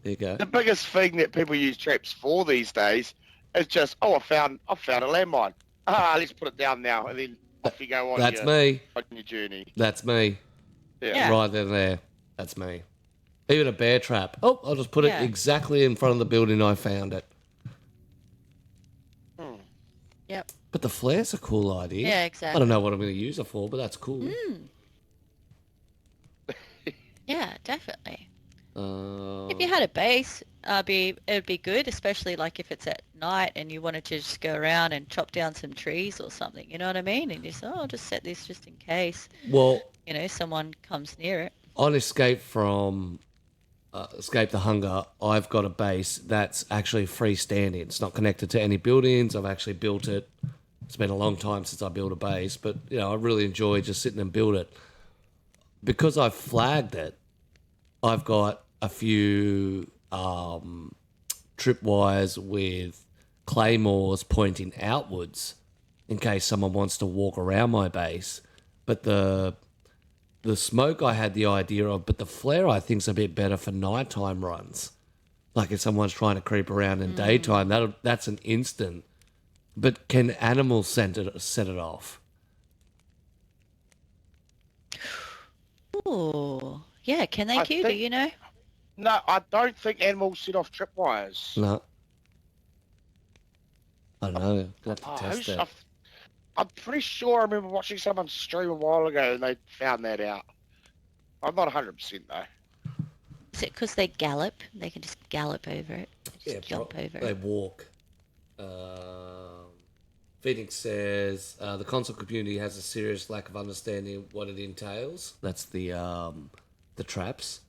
there you go. the biggest thing that people use traps for these days is just, I found a landmine. Let's put it down now, and then off you go on That's your me. journey. That's me. Yeah. Right there. That's me. Even a bear trap. Oh, I'll just put it Yeah. exactly in front of the building I found it. Yep. But the flare's a cool idea. Yeah, I exactly. don't know what I'm going to use it for, but that's cool. Yeah, definitely. Uh, If you had a base, it'd be good, especially like if it's at night and you wanted to just go around and chop down some trees or something. You know what I mean? And you say, oh, I'll just set this just in case, well, you know, someone comes near it. on Escape the Hunger, I've got a base that's actually freestanding. It's not connected to any buildings. I've actually built it. It's been a long time since I built a base, but you know, I really enjoy just sitting and build it. Because I've flagged it, I've got a few tripwires with claymores pointing outwards in case someone wants to walk around my base. But the smoke I had the idea of, but the flare I think's a bit better for nighttime runs. Like if someone's trying to creep around in daytime, that's an instant. But can animals set it off? Ooh, yeah, can they, I Q? Do think- you know? No, I don't think animals set off tripwires. No. I don't know. I'll have to Oh, test it. I'm pretty sure I remember watching someone stream a while ago and they found that out. I'm not 100% though. Is it because they gallop? They can just gallop over it. Yeah, Jump over they it. walk. Phoenix says the console community has a serious lack of understanding of what it entails. That's the traps.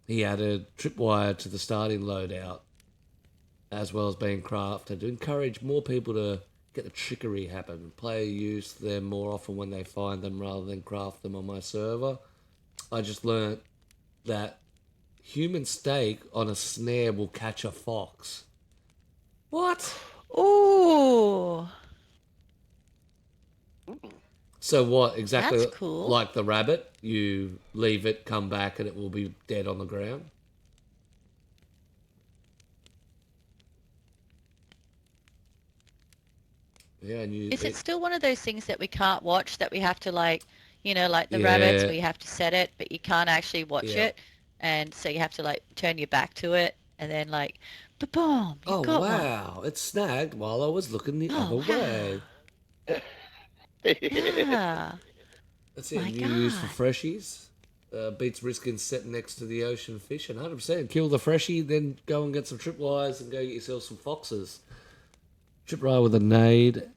He added tripwire to the starting loadout, as well as being crafted to encourage more people to get the trickery happen. Player use them more often when they find them rather than craft them on my server. I just learnt that human steak on a snare will catch a fox. What? Ooh, So what exactly? That's cool. Like the rabbit, you leave it, come back, and it will be dead on the ground. Yeah, and is it still one of those things that we can't watch, that we have to like, you know, like the Yeah. rabbits where you have to set it, but you can't actually watch Yeah. it, and so you have to like turn your back to it, and then like, ba-boom, you Oh got one. wow! It snagged while I was looking the Oh, other way. Yeah. That's it. My New use for God. freshies. Beats risking sitting next to the ocean fish, and 100% kill the freshie, then go and get some tripwires and go get yourself some foxes. Tripwire with a nade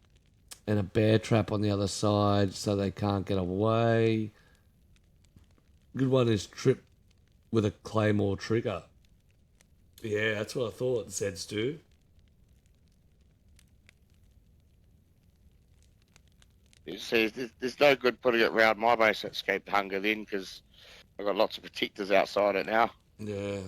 and a bear trap on the other side so they can't get away. Good one is trip with a claymore trigger. Yeah, that's what I thought, Zeds do. You see, there's no good putting it round my base at Escape the Hunger then, because I've got lots of protectors outside it now. Yeah.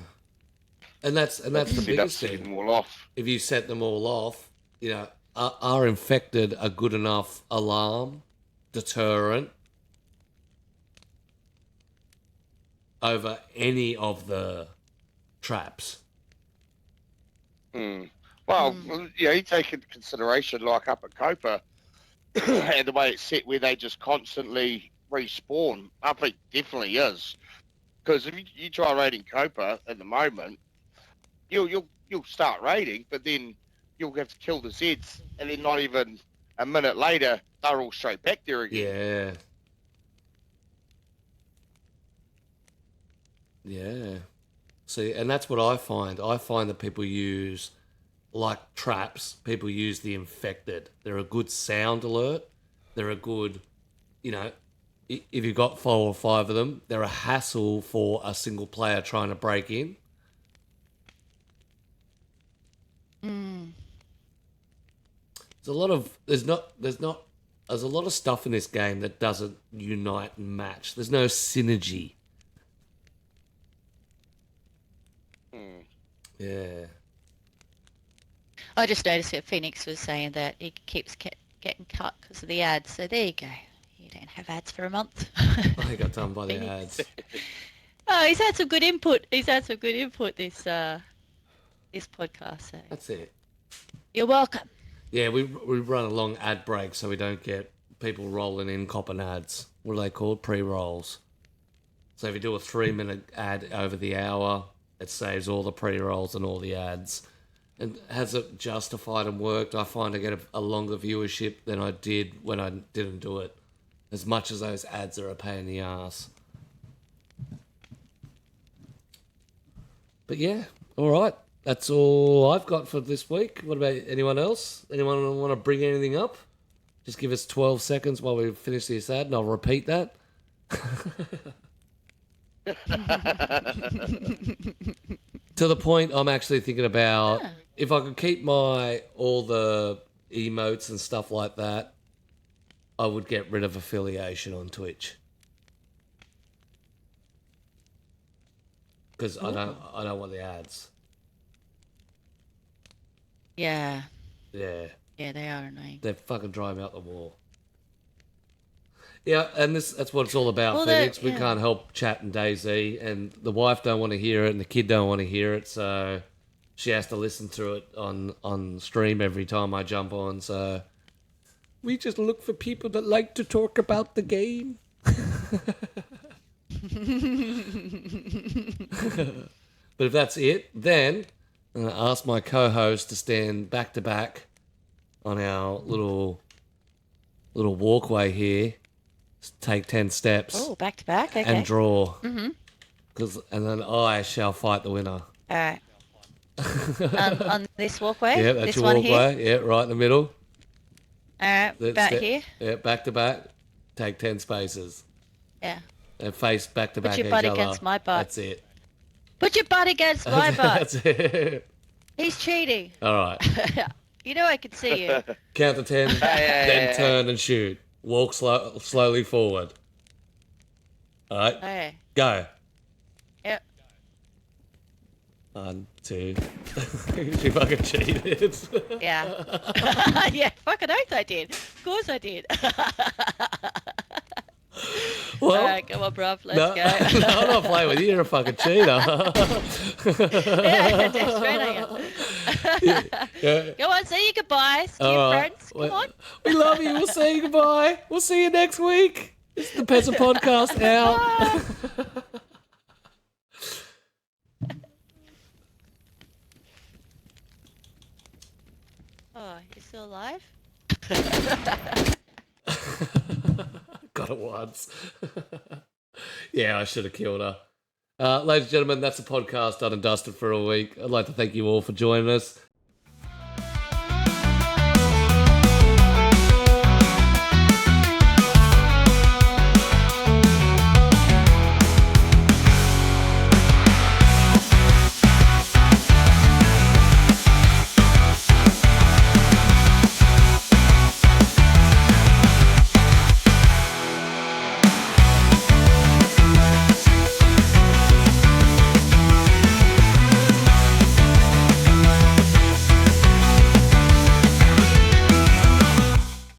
And that's the Set up biggest setting thing. them all off. If you set them all off, you know, are infected a good enough alarm, deterrent over any of the traps? Well, you know, you take into consideration, like up at Copa, and the way it's set where they just constantly respawn, I think definitely is. Because if you try raiding Copa at the moment, you'll start raiding, but then you'll have to kill the Zeds, and then not even a minute later, they're all straight back there again. Yeah. Yeah. See, and that's what I find. I find that people use, like traps, people use the infected. They're a good sound alert. They're a good, if you've got 4 or 5 of them, they're a hassle for a single player trying to break in. There's a lot of stuff in this game that doesn't unite and match. There's no synergy. Yeah. I just noticed that Phoenix was saying that he keeps getting cut because of the ads. So there you go. You don't have ads for a month. I got done by the ads. Oh, he's had some good input. This podcast. So. That's it. You're welcome. Yeah, we run a long ad break so we don't get people rolling in copping ads. What are they called? Pre-rolls. So if you do a 3-minute ad over the hour, it saves all the pre-rolls and all the ads. And has it justified and worked? I find I get a longer viewership than I did when I didn't do it. As much as those ads are a pain in the ass. But yeah, all right. That's all I've got for this week. What about anyone else? Anyone want to bring anything up? Just give us 12 seconds while we finish this ad and I'll repeat that. To the point I'm actually thinking about if I could keep all the emotes and stuff like that, I would get rid of affiliation on Twitch. Because I don't want the ads. Yeah. Yeah. Yeah, they are annoying. They fucking drive me out the wall. Yeah, and that's what it's all about, Well, Phoenix. We can't help chat and DayZ, and the wife don't want to hear it, and the kid don't want to hear it, so she has to listen to it on stream every time I jump on, so we just look for people that like to talk about the game. But if that's it, then I'm going to ask my co-host to stand back to back on our little walkway here. Take 10 steps. Oh, back to back. Okay. And draw. And then I shall fight the winner. All right. On this walkway. Yeah, that's this your one walkway. Here? Yeah, right in the middle. All right. About here. Yeah, back to back. Take 10 spaces. Yeah. And face back to back each other. Put your butt against my butt. That's it. Put your butt against my butt. That's it. He's cheating. All right. You know I can see you. Count to 10, then turn and shoot. Walk slowly forward. All right. Okay. Go. Yep. 1, 2. She fucking cheated. Yeah. Yeah, fucking oath I did. Of course I did. Well, all right, come on, bruv. Let's go. No, I'm not playing with you. You're a fucking cheater. Yeah, that's straight at you. Yeah. Go on, say your goodbyes to your friends. Come on. We love you. We'll say goodbye. We'll see you next week. It's the Peasent Podcast out. Oh, you're still alive? Got it once. Yeah, I should have killed her. Ladies and gentlemen, that's the podcast done and dusted for a week. I'd like to thank you all for joining us.